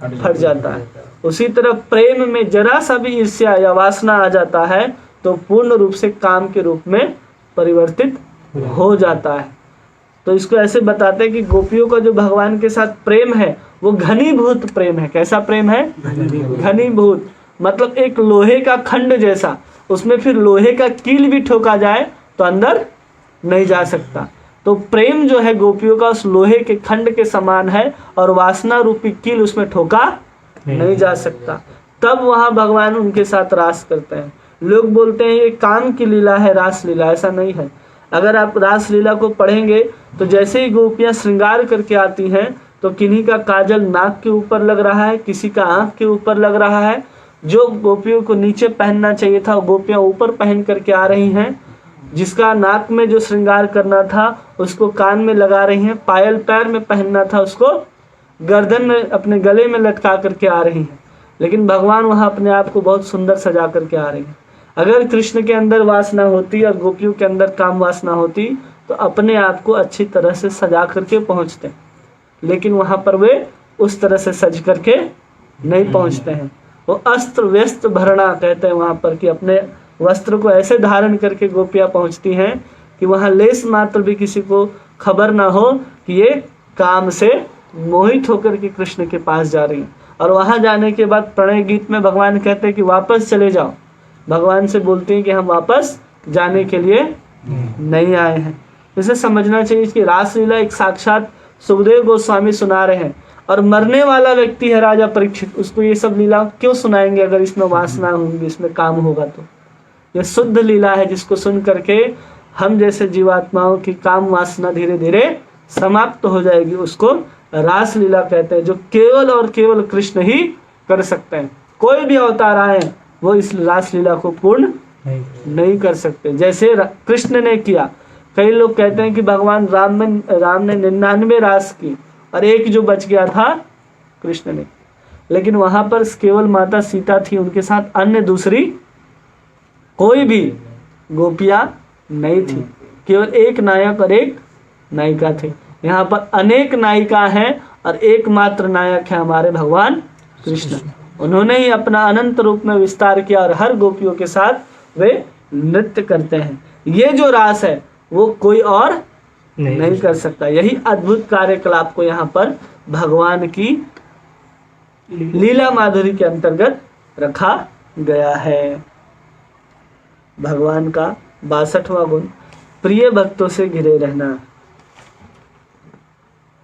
फट जाता है। उसी तरह प्रेम में जरा सा भी ईर्ष्या या वासना आ जाता है तो पूर्ण रूप से काम के रूप में परिवर्तित हो जाता है। तो इसको ऐसे बताते हैं कि गोपियों का जो भगवान के साथ प्रेम है वो घनीभूत प्रेम है। कैसा प्रेम है? घनीभूत, मतलब एक लोहे का खंड जैसा, उसमें फिर लोहे का कील भी ठोका जाए तो अंदर नहीं जा सकता। तो प्रेम जो है गोपियों का उस लोहे के खंड के समान है और वासना रूपी कील उसमें ठोका नहीं जा सकता। तब वहां भगवान उनके साथ रास करते हैं। लोग बोलते हैं ये काम की लीला है, रास लीला। ऐसा नहीं है। अगर आप रास लीला को पढ़ेंगे तो जैसे ही गोपियां श्रृंगार करके आती हैं तो किन्हीं का काजल नाक के ऊपर लग रहा है, किसी का आंख के ऊपर लग रहा है। जो गोपियों को नीचे पहनना चाहिए था गोपियां ऊपर पहन करके आ रही हैं। जिसका नाक में जो श्रृंगार करना था उसको कान में लगा रही हैं। पायल पैर में पहनना था उसको गर्दन में, अपने गले में लटका करके आ रही हैं। लेकिन भगवान वहां अपने आप को बहुत सुंदर सजा करके आ रही हैं। अगर कृष्ण के अंदर वासना होती और गोपियों के अंदर काम वासना होती तो अपने आप को अच्छी तरह से सजा करके पहुंचते, लेकिन वहां पर वे उस तरह से सज करके नहीं पहुंचते हैं। वो अस्त्र व्यस्त भरणा कहते हैं वहां पर, कि अपने वस्त्र को ऐसे धारण करके गोपियां पहुंचती हैं कि वहां लेस मात्र भी किसी को खबर ना हो कि ये काम से मोहित होकर के कृष्ण के पास जा रही हैं। और वहां जाने के बाद प्रणय गीत में भगवान कहते हैं कि वापस चले जाओ। भगवान से बोलते हैं कि हम वापस जाने के लिए नहीं आए हैं। इसे समझना चाहिए कि रासलीला एक साक्षात सुखदेव गोस्वामी सुना रहे हैं, और मरने वाला व्यक्ति है राजा परीक्षित, उसको ये सब लीला क्यों सुनाएंगे अगर इसमें वासना होंगी, इसमें काम होगा तो। ये शुद्ध लीला है जिसको सुन करके हम जैसे जीवात्माओं की काम वासना धीरे धीरे समाप्त हो जाएगी। उसको रासलीला कहते हैं, जो केवल और केवल कृष्ण ही कर सकते हैं। कोई भी अवतार आए वो इस रासलीला को पूर्ण नहीं कर सकते जैसे कृष्ण ने किया। कई लोग कहते हैं कि भगवान राम ने 99 रास की और एक जो बच गया था कृष्ण ने, लेकिन वहां पर केवल माता सीता थी, उनके साथ अन्य दूसरी कोई भी गोपियां नहीं थी। केवल एक नायक और एक नायिका थे। यहाँ पर अनेक नायिका हैं और एकमात्र नायक है हमारे भगवान कृष्ण। उन्होंने ही अपना अनंत रूप में विस्तार किया और हर गोपियों के साथ वे नृत्य करते हैं। ये जो रास है वो कोई और नहीं कर सकता। यही अद्भुत कार्यकलाप को यहाँ पर भगवान की लीला माधुरी के अंतर्गत रखा गया है। भगवान का 62वां गुण प्रिय भक्तों से घिरे रहना।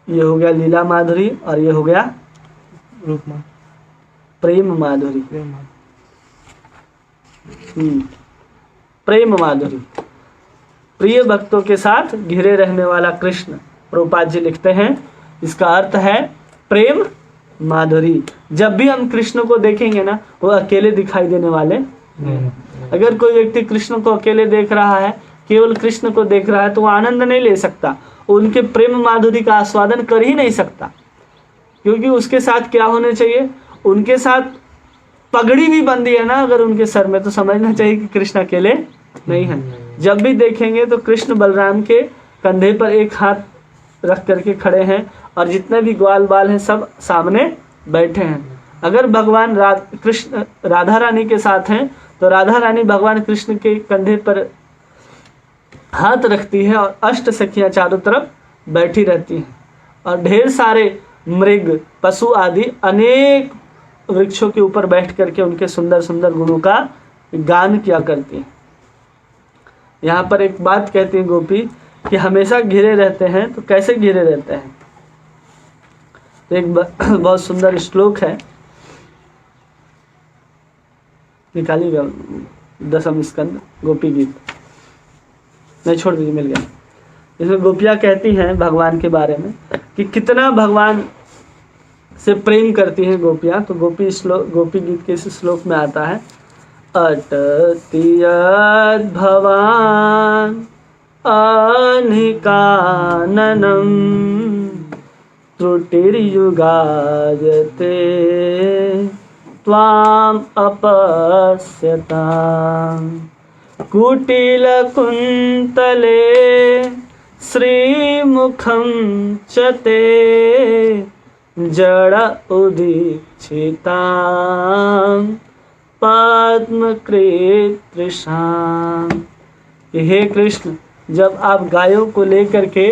ये हो गया लीला माधुरी और ये हो गया रूप प्रेम माधुरी। प्रेम माधुरी, प्रिय भक्तों के साथ घिरे रहने वाला कृष्ण। प्रभुपाद जी लिखते हैं इसका अर्थ है प्रेम माधुरी। जब भी हम कृष्ण को देखेंगे ना वो अकेले दिखाई देने वाले। अगर कोई व्यक्ति कृष्ण को अकेले देख रहा है, केवल कृष्ण को देख रहा है, तो वो आनंद नहीं ले सकता, उनके प्रेम माधुरी का आस्वादन कर ही नहीं सकता। क्योंकि उसके साथ क्या होने चाहिए, उनके साथ पगड़ी भी बंदी है ना अगर उनके सर में, तो समझना चाहिए कि कृष्ण अकेले नहीं है। जब भी देखेंगे तो कृष्ण बलराम के कंधे पर एक हाथ रख करके खड़े हैं और जितने भी ग्वाल बाल हैं सब सामने बैठे हैं। अगर भगवान कृष्ण राधा रानी के साथ हैं तो राधा रानी भगवान कृष्ण के कंधे पर हाथ रखती है और अष्ट सखियां चारों तरफ बैठी रहती हैं और ढेर सारे मृग पशु आदि अनेक वृक्षों के ऊपर बैठ करके उनके सुंदर सुंदर गुणों का गान किया करती हैं। यहाँ पर एक बात कहती है गोपी कि हमेशा घिरे रहते हैं, तो कैसे घिरे रहते हैं। तो एक बहुत सुंदर श्लोक है, निकालिएगा 10वें स्कंद गोपी गीत, नहीं छोड़ दीजिए, मिल गया। इसमें गोपियाँ कहती हैं भगवान के बारे में कि कितना भगवान से प्रेम करती हैं गोपियाँ। तो गोपी गीत के इस श्लोक में आता है अटति भवान अनिकाननम त्रुटिर्युगायते त्वाम अपश्यताम कुटिलकुन्तले श्रीमुखं च ते जड़ उदीक्षितां पद्मकृतृषां। हे कृष्ण, जब आप गायों को लेकर के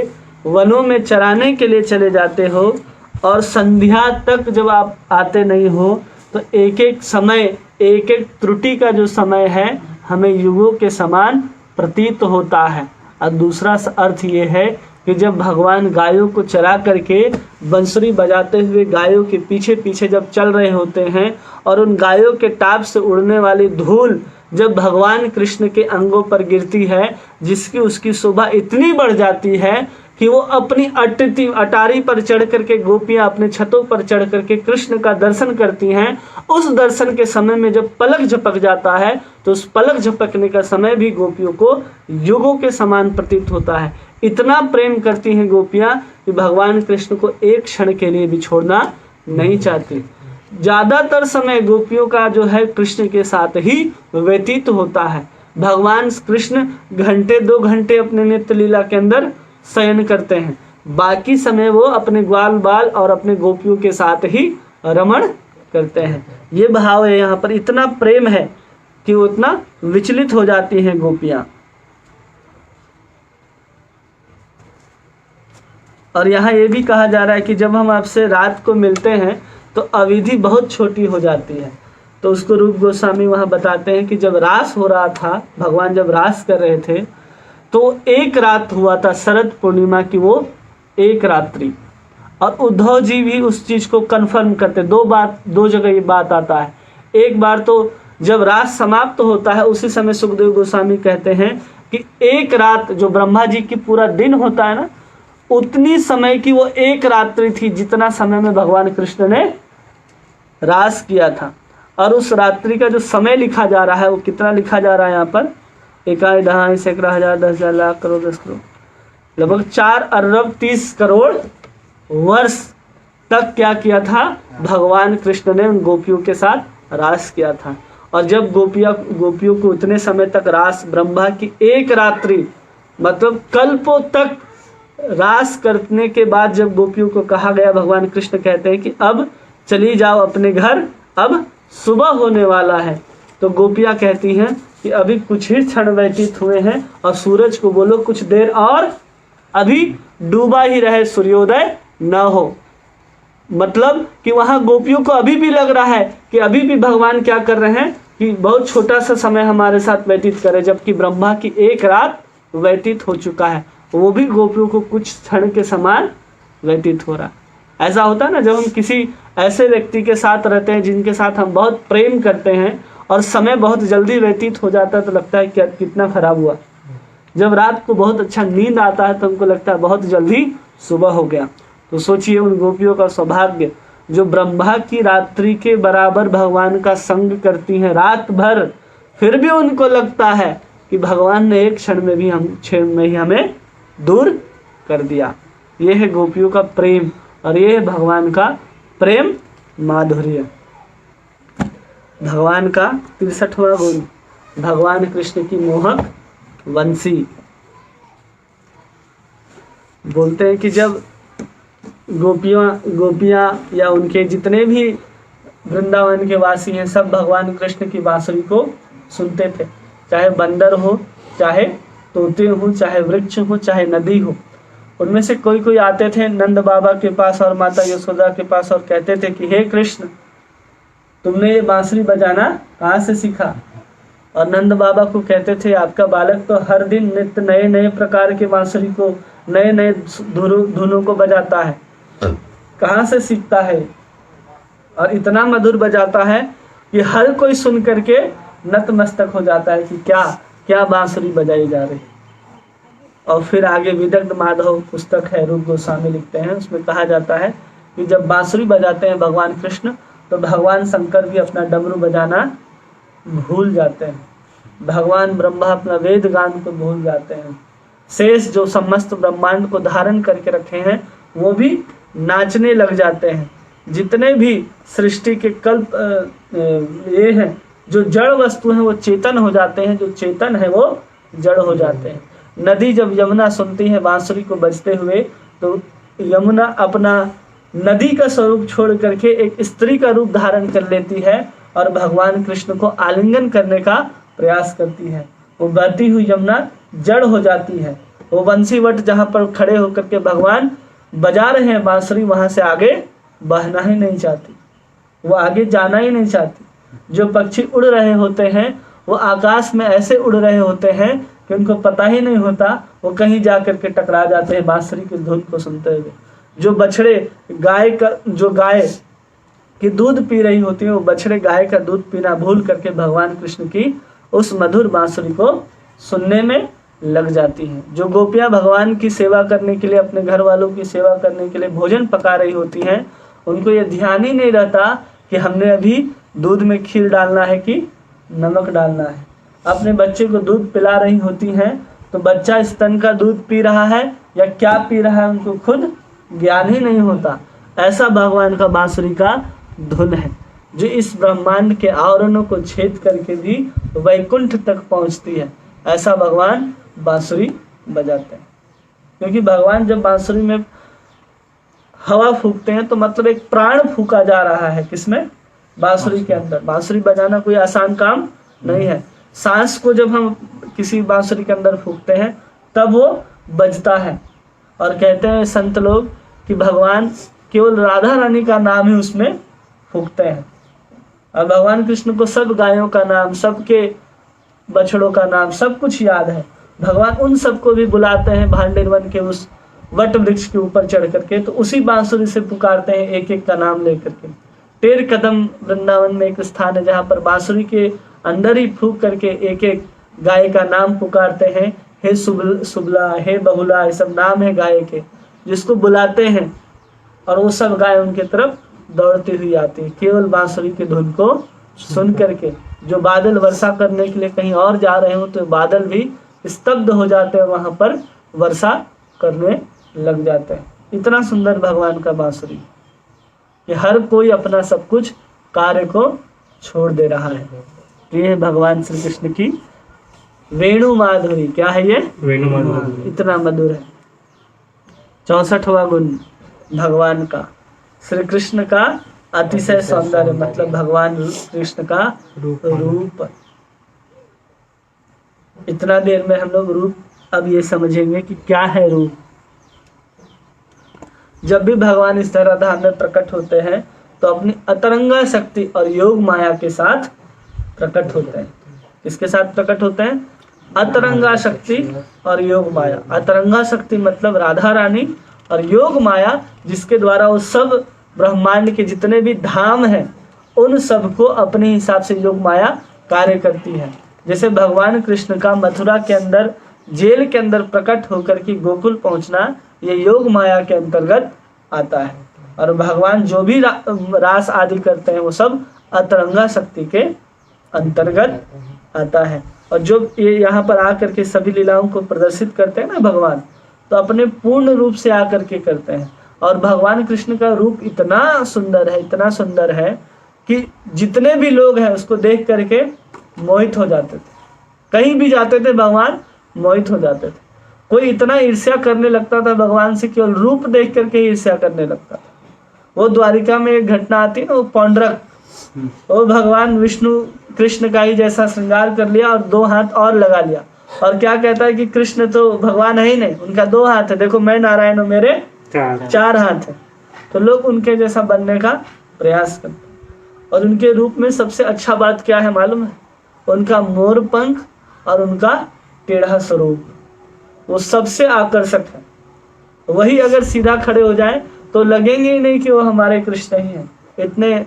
वनों में चराने के लिए चले जाते हो और संध्या तक जब आप आते नहीं हो, तो एक एक समय, एक एक त्रुटि का जो समय है हमें युगों के समान प्रतीत होता है। और दूसरा अर्थ ये है कि जब भगवान गायों को चरा करके बंसुरी बजाते हुए गायों के पीछे पीछे जब चल रहे होते हैं और उन गायों के टाप से उड़ने वाली धूल जब भगवान कृष्ण के अंगों पर गिरती है, जिसकी उसकी शोभा इतनी बढ़ जाती है कि वो अपनी अटारी पर चढ़ करके, गोपियां अपने छतों पर चढ़ करके कृष्ण का दर्शन करती हैं। उस दर्शन के समय में जब पलक झपक जाता है तो उस पलक झपकने का समय भी गोपियों को युगों के समान प्रतीत होता है। इतना प्रेम करती हैं गोपियां कि भगवान कृष्ण को एक क्षण के लिए भी छोड़ना नहीं चाहती। ज्यादातर समय गोपियों का जो है कृष्ण के साथ ही व्यतीत होता है। भगवान कृष्ण घंटे 2 घंटे अपने नित्य लीला के अंदर शयन करते हैं, बाकी समय वो अपने ग्वाल बाल और अपने गोपियों के साथ ही रमण करते हैं। ये भाव है यहाँ पर, इतना प्रेम है कि वो इतना विचलित हो जाती हैं गोपियां। और यहाँ ये भी कहा जा रहा है कि जब हम आपसे रात को मिलते हैं तो अविधि बहुत छोटी हो जाती है। तो उसको रूप गोस्वामी वहाँ बताते हैं कि जब रास हो रहा था, भगवान जब रास कर रहे थे तो एक रात हुआ था, शरद पूर्णिमा की वो एक रात्रि। और उद्धव जी भी उस चीज को कंफर्म करते। दो जगह ये बात आता है। एक बार तो जब रास समाप्त होता है उसी समय सुखदेव गोस्वामी कहते हैं कि एक रात जो ब्रह्मा जी की पूरा दिन होता है ना, उतनी समय की वो एक रात्रि थी जितना समय में भगवान कृष्ण ने रास किया था। और उस रात्रि का जो समय लिखा जा रहा है वो कितना लिखा जा रहा है यहाँ पर, 1 दहाई सैकड़ा हजार 10,000 लाख करोड़ 10 करोड़, लगभग 4 अरब 30 करोड़ वर्ष तक क्या किया था, भगवान कृष्ण ने उन गोपियों के साथ रास किया था। और जब गोपियों को उतने समय तक रास, ब्रह्मा की एक रात्रि मतलब कल्पों तक रास करने के बाद जब गोपियों को कहा गया, भगवान कृष्ण कहते हैं कि अब चली जाओ अपने घर, अब सुबह होने वाला है। तो गोपियां कहती हैं कि अभी कुछ ही क्षण व्यतीत हुए हैं और सूरज को बोलो कुछ देर और, अभी डूबा ही रहे, सूर्योदय न हो। मतलब कि वहां गोपियों को अभी भी लग रहा है कि अभी भी भगवान क्या कर रहे हैं कि बहुत छोटा सा समय हमारे साथ व्यतीत करे, जबकि ब्रह्मा की एक रात व्यतीत हो चुका है, वो भी गोपियों को कुछ क्षण के समान व्यतीत हो रहा है। ऐसा होता है ना, जब हम किसी ऐसे व्यक्ति के साथ रहते हैं जिनके साथ हम बहुत प्रेम करते हैं और समय बहुत जल्दी व्यतीत हो जाता है तो लगता है क्या कितना खराब हुआ। जब रात को बहुत अच्छा नींद आता है तो हमको लगता है बहुत जल्दी सुबह हो गया। तो सोचिए उन गोपियों का सौभाग्य जो ब्रह्मा की रात्रि के बराबर भगवान का संग करती हैं रात भर, फिर भी उनको लगता है कि भगवान ने एक क्षण में ही हमें दूर कर दिया। यह है गोपियों का प्रेम और यह है भगवान का प्रेम माधुर्य। भगवान का 63वां गुण, भगवान कृष्ण की मोहक वंशी। बोलते हैं कि जब गोपियां या उनके जितने भी वृंदावन के वासी हैं सब भगवान कृष्ण की बांसुरी को सुनते थे, चाहे बंदर हो, चाहे तोते हो, चाहे वृक्ष हो, चाहे नदी हो। उनमें से कोई आते थे नंद बाबा के पास और माता यशोदा के पास और कहते थे कि हे कृष्ण, तुमने ये बांसुरी बजाना कहाँ से सीखा? और नंद बाबा को कहते थे आपका बालक तो हर दिन नित्य नए नए प्रकार के बांसुरी को, नए नए धुनों को बजाता है, कहाँ से सीखता है? और इतना मधुर बजाता है कि हर कोई सुन करके नतमस्तक हो जाता है कि क्या क्या बांसुरी बजाई जा रही। और फिर आगे विदग्ध माधव पुस्तक है, रूप गोस्वामी लिखते हैं, उसमें कहा जाता है कि जब बांसुरी बजाते हैं भगवान कृष्ण तो भगवान शंकर भी अपना डमरू बजाना भूल जाते हैं, भगवान ब्रह्मा अपना वेद गान को भूल जाते हैं, शेष जो समस्त ब्रह्मांड को धारण करके रखे हैं वो भी नाचने लग जाते हैं। जितने भी सृष्टि के कल्प ये हैं, जो जड़ वस्तु हैं वो चेतन हो जाते हैं, जो चेतन है वो जड़ हो जाते हैं। नदी जब यमुना सुनती है बांसुरी को बजते हुए तो यमुना अपना नदी का स्वरूप छोड़ करके एक स्त्री का रूप धारण कर लेती है और भगवान कृष्ण को आलिंगन करने का प्रयास करती है। वो बहती हुई यमुना जड़ हो जाती है। वो बंसीवट जहाँ पर खड़े होकर के भगवान बजा रहे हैं बांसुरी, वहां से आगे बहना ही नहीं चाहती, वो आगे जाना ही नहीं चाहती। जो पक्षी उड़ रहे होते हैं वो आकाश में ऐसे उड़ रहे होते हैं कि उनको पता ही नहीं होता वो कहीं जा करके टकरा जाते हैं बांसुरी की धुन को सुनते हुए। जो बछड़े गाय की दूध पी रही होती है वो बछड़े गाय का दूध पीना भूल करके भगवान कृष्ण की उस मधुर बांसुरी को सुनने में लग जाती हैं। जो गोपियां भगवान की सेवा करने के लिए, अपने घर वालों की सेवा करने के लिए भोजन पका रही होती हैं, उनको ये ध्यान ही नहीं रहता कि हमने अभी दूध में खीर डालना है कि नमक डालना है। अपने बच्चे को दूध पिला रही होती हैं तो बच्चा स्तन का दूध पी रहा है या क्या पी रहा है उनको खुद ज्ञान ही नहीं होता। ऐसा भगवान का बांसुरी का धुन है जो इस ब्रह्मांड के आवरणों को छेद करके भी वैकुंठ तक पहुंचती है। ऐसा भगवान बांसुरी बजाते हैं। क्योंकि भगवान जब बांसुरी में हवा फूकते हैं तो मतलब एक प्राण फूका जा रहा है। किसमें? बांसुरी के अंदर। बांसुरी बजाना कोई आसान काम नहीं है। सांस को जब हम किसी बांसुरी के अंदर फूकते हैं तब वो बजता है। और कहते हैं संत लोग कि भगवान केवल राधा रानी का नाम ही उसमें फूकते हैं। और भगवान कृष्ण को सब गायों का नाम, सबके बछड़ों का नाम, सब कुछ याद है। भगवान उन सबको भी बुलाते हैं भांडेर वन के उस वट वृक्ष के ऊपर चढ़ करके, तो उसी बांसुरी से पुकारते हैं एक एक का नाम लेकर के। टेर कदम वृंदावन में एक स्थान है जहाँ पर बांसुरी के अंदर ही फूक करके एक एक गाय का नाम पुकारते हैं। हे सुबला, हे बहुला, ये सब नाम है गाय के, जिसको बुलाते हैं और वो सब गाय उनके तरफ दौड़ती हुई आती है केवल बांसुरी की धुन को सुन करके। जो बादल वर्षा करने के लिए कहीं और जा रहे हो तो बादल भी स्तब्ध हो जाते हैं, वहां पर वर्षा करने लग जाते हैं। इतना सुंदर भगवान का बांसुरी कि हर कोई अपना सब कुछ कार्य को छोड़ दे रहा है। ये है भगवान श्री कृष्ण की वेणु माधुरी। क्या है ये? वेणु माधुरी। इतना मधुर है। 64वां गुण भगवान का, श्री कृष्ण का अतिशय सौंदर्य, मतलब भगवान कृष्ण का रूप। इतना देर में हम लोग रूप अब ये समझेंगे कि क्या है रूप। जब भी भगवान इस तरह धाम में प्रकट होते हैं तो अपनी अतरंगा शक्ति और योग माया के साथ प्रकट होते हैं। किसके साथ प्रकट होते हैं? अतरंगा शक्ति और योग माया। अतरंगा शक्ति मतलब राधा रानी, और योग माया जिसके द्वारा वो सब ब्रह्मांड के जितने भी धाम हैं उन सबको अपने हिसाब से योग माया कार्य करती है। जैसे भगवान कृष्ण का मथुरा के अंदर जेल के अंदर प्रकट होकर के गोकुल पहुंचना, ये योग माया के अंतर्गत आता है। और भगवान जो भी रास आदि करते हैं वो सब अतरंगा शक्ति के अंतर्गत आता है। और जो ये यहाँ पर आकर के सभी लीलाओं को प्रदर्शित करते हैं ना भगवान, तो अपने पूर्ण रूप से आकर के करते हैं। और भगवान कृष्ण का रूप इतना सुंदर है, इतना सुंदर है कि जितने भी लोग हैं उसको देख करके मोहित हो जाते थे। कहीं भी जाते थे भगवान मोहित हो जाते थे। कोई इतना ईर्ष्या करने लगता था भगवान से, केवल रूप देख करके ईर्ष्या करने लगता था। वो द्वारिका में एक घटना आती है ना, वो पौंड्रक, वो भगवान विष्णु कृष्ण का ही जैसा श्रृंगार कर लिया और 2 हाथ और लगा लिया, और क्या कहता है कि कृष्ण तो भगवान है ही नहीं, उनका 2 हाथ है, देखो मैं नारायण हूँ, मेरे 4 हाथ है। तो लोग उनके जैसा बनने का प्रयास करते। और उनके रूप में सबसे अच्छा बात क्या है मालूम है? उनका मोर पंख और उनका टेढ़ा स्वरूप, वो सबसे आकर्षक है। वही अगर सीधा खड़े हो जाए तो लगेंगे ही नहीं कि वो हमारे कृष्ण ही हैं।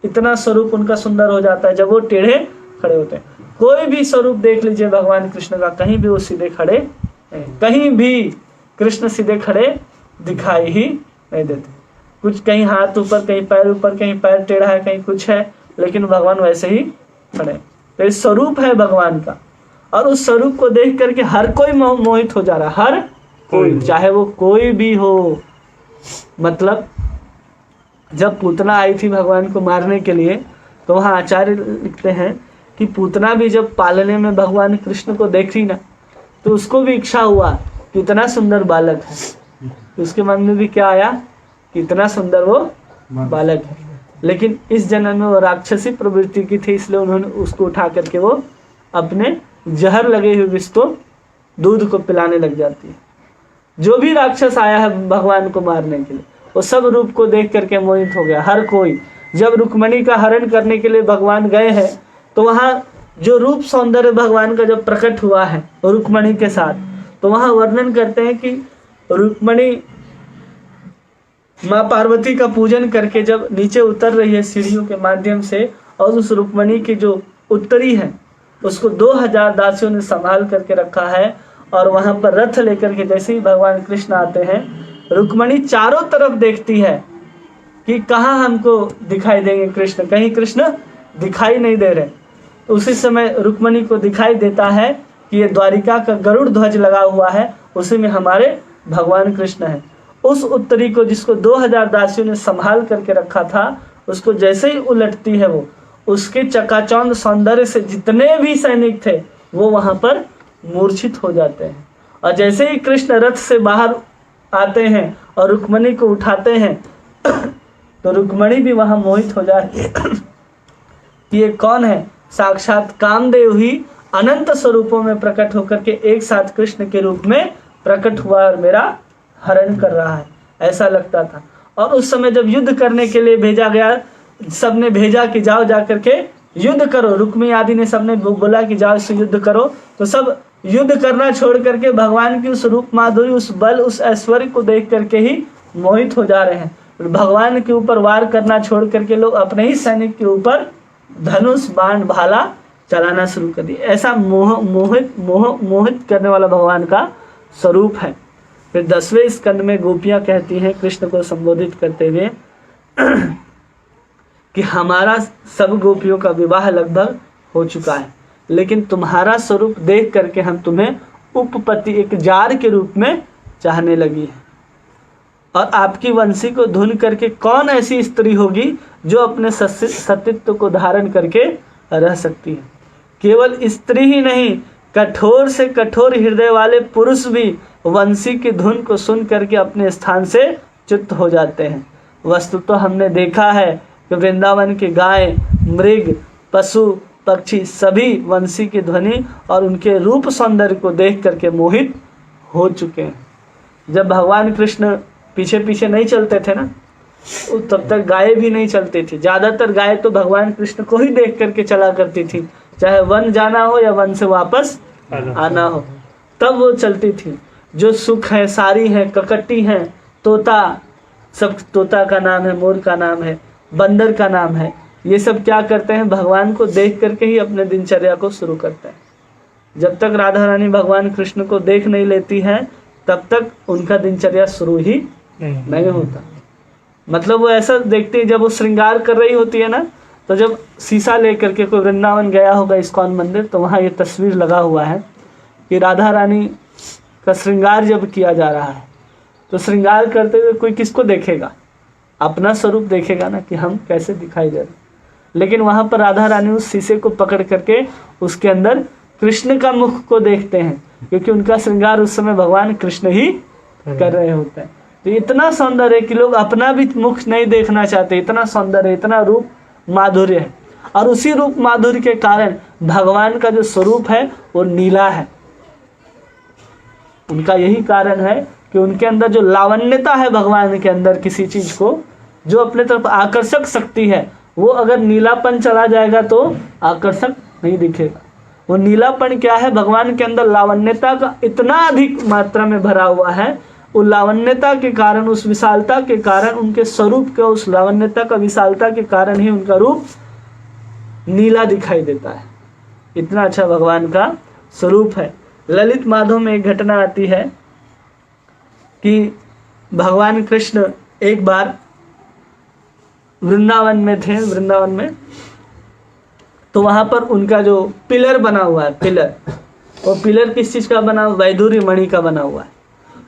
इतना स्वरूप उनका सुंदर हो जाता है जब वो टेढ़े खड़े होते हैं। कोई भी स्वरूप देख लीजिए भगवान कृष्ण का, कहीं भी वो सीधे खड़े नहीं, कहीं भी कृष्ण सीधे खड़े दिखाई ही नहीं देते। कुछ कहीं हाथ ऊपर, कहीं पैर ऊपर, कहीं पैर टेढ़ा है, कहीं कुछ है, लेकिन भगवान वैसे ही खड़े। तो ये स्वरूप है भगवान का, और उस स्वरूप को देख करके हर कोई मोहित हो जा रहा है। हर कोई, चाहे वो कोई भी हो। मतलब जब पूतना आई थी भगवान को मारने के लिए, तो वहाँ आचार्य लिखते हैं कि पूतना भी जब पालने में भगवान कृष्ण को देखी ना, तो उसको भी इच्छा हुआ कि इतना सुंदर बालक है। तो उसके मन में भी क्या आया कि इतना सुंदर वो बालक है। लेकिन इस जन्म में वो राक्षसी प्रवृत्ति की थी, इसलिए उन्होंने उसको उठा करके वो अपने जहर लगे हुए विष को दूध को पिलाने लग जाती है। जो भी राक्षस आया है भगवान को मारने के लिए, वो सब रूप को देख करके मोहित हो गया हर कोई। जब रुक्मणी का हरण करने के लिए भगवान गए हैं, तो वहाँ जो रूप सौंदर्य भगवान का जब प्रकट हुआ है रुक्मणी के साथ, तो वहाँ वर्णन करते हैं कि रुक्मणी माँ पार्वती का पूजन करके जब नीचे उतर रही है सीढ़ियों के माध्यम से, और उस रुक्मणी की जो उत्तरी है उसको 2000 दासियों ने संभाल करके रखा है। और वहां पर रथ लेकर के जैसे ही भगवान कृष्ण आते हैं, रुक्मणी चारों तरफ देखती है कि कहाँ हमको दिखाई देंगे कृष्ण, कहीं कृष्ण दिखाई नहीं दे रहे। उसी समय रुक्मणी को दिखाई देता है कि ये द्वारिका का गरुड़ ध्वज लगा हुआ है, उसी में हमारे भगवान कृष्ण है। उस उत्तरी को जिसको 2000 दासियों ने संभाल करके रखा था, उसको जैसे ही उलटती है वो, उसके चकाचौंध सौंदर्य से जितने भी सैनिक थे वो वहां पर मूर्छित हो जाते हैं। और जैसे ही कृष्ण रथ से बाहर आते हैं और रुक्मणी को उठाते हैं तो रुक्मणी भी वहां मोहित हो जाती है कि ये कौन है। साक्षात कामदेव ही अनंत स्वरूपों में प्रकट होकर के एक साथ कृष्ण के रूप में प्रकट हुआ और मेरा हरण कर रहा है, ऐसा लगता था। और उस समय जब युद्ध करने के लिए भेजा गया, सबने भेजा कि जाओ जा करके युद्ध करो, रुक्मी आदि ने सबने बोला कि जाओ इससे युद्ध करो, तो सब युद्ध करना छोड़ करके भगवान की उस रूप माधुरी, उस बल, उस ऐश्वर्य को देख करके ही मोहित हो जा रहे हैं। भगवान के ऊपर वार करना छोड़ करके लोग अपने ही सैनिक के ऊपर धनुष बाण भाला चलाना शुरू कर दिए। ऐसा मोहित करने वाला भगवान का स्वरूप है। फिर 10वें स्कंद में गोपियां कहती हैं कृष्ण को संबोधित करते हुए कि हमारा सब गोपियों का विवाह लगभग हो चुका है, लेकिन तुम्हारा स्वरूप देख करके हम तुम्हें उपपति, एक जार के रूप में चाहने लगी है। और आपकी वंशी को धुन करके कौन ऐसी स्त्री होगी जो अपने सतीत्व को धारण करके रह सकती है। केवल स्त्री ही नहीं, कठोर से कठोर हृदय वाले पुरुष भी वंशी की धुन को सुन करके अपने स्थान से च्युत हो जाते हैं। वस्तु तो हमने देखा है कि वृंदावन के गाय, मृग, पशु, पक्षी सभी वंशी की ध्वनि और उनके रूप सौंदर्य को देख करके मोहित हो चुके हैं। जब भगवान कृष्ण पीछे पीछे नहीं चलते थे ना, तब तक गाय भी नहीं चलती थी। ज्यादातर गाय तो भगवान कृष्ण को ही देख करके चला करती थी, चाहे वन जाना हो या वन से वापस आना हो, तब वो चलती थी। जो सुख है, सारी है, ककट्टी है, तोता, सब तोता का नाम है, मोर का नाम है, बंदर का नाम है, ये सब क्या करते हैं, भगवान को देख करके ही अपने दिनचर्या को शुरू करते हैं। जब तक राधा रानी भगवान कृष्ण को देख नहीं लेती है तब तक उनका दिनचर्या शुरू ही नहीं होता। मतलब वो ऐसा देखती है, जब वो श्रृंगार कर रही होती है ना, तो जब शीशा लेकर के कोई वृंदावन गया होगा इस्कॉन मंदिर, तो वहाँ ये तस्वीर लगा हुआ है कि राधा रानी का श्रृंगार जब किया जा रहा है तो श्रृंगार करते हुए कोई किसको देखेगा, अपना स्वरूप देखेगा ना कि हम कैसे दिखाई दे रहे। लेकिन वहाँ पर राधा रानी उस शीशे को पकड़ करके उसके अंदर कृष्ण का मुख को देखते हैं, क्योंकि उनका श्रृंगार उस समय भगवान कृष्ण ही कर रहे होते हैं। तो इतना सौंदर्य है कि लोग अपना भी मुख नहीं देखना चाहते, इतना सौंदर्य, इतना रूप माधुर्य है। और उसी रूप माधुर्य के कारण भगवान का जो स्वरूप है वो नीला है। उनका यही कारण है कि उनके अंदर जो लावण्यता है, भगवान के अंदर किसी चीज को जो अपने तरफ आकर्षक शक्ति है, वो अगर नीलापन चला जाएगा तो आकर्षक नहीं दिखेगा। वो नीलापन क्या है, भगवान के अंदर लावण्यता का इतना अधिक मात्रा में भरा हुआ है। उस लावण्यता के कारण, उस विशालता के कारण, उनके स्वरूप के उस लावण्यता का, विशालता के कारण ही उनका रूप नीला दिखाई देता है। इतना अच्छा भगवान का स्वरूप है। ललित माधव में एक घटना आती है कि भगवान कृष्ण एक बार वृंदावन में थे, वृंदावन में, तो वहां पर उनका जो पिलर बना हुआ है, पिलर, वो पिलर किस चीज का बना हुआ, वैदुर्य मणि का बना हुआ है।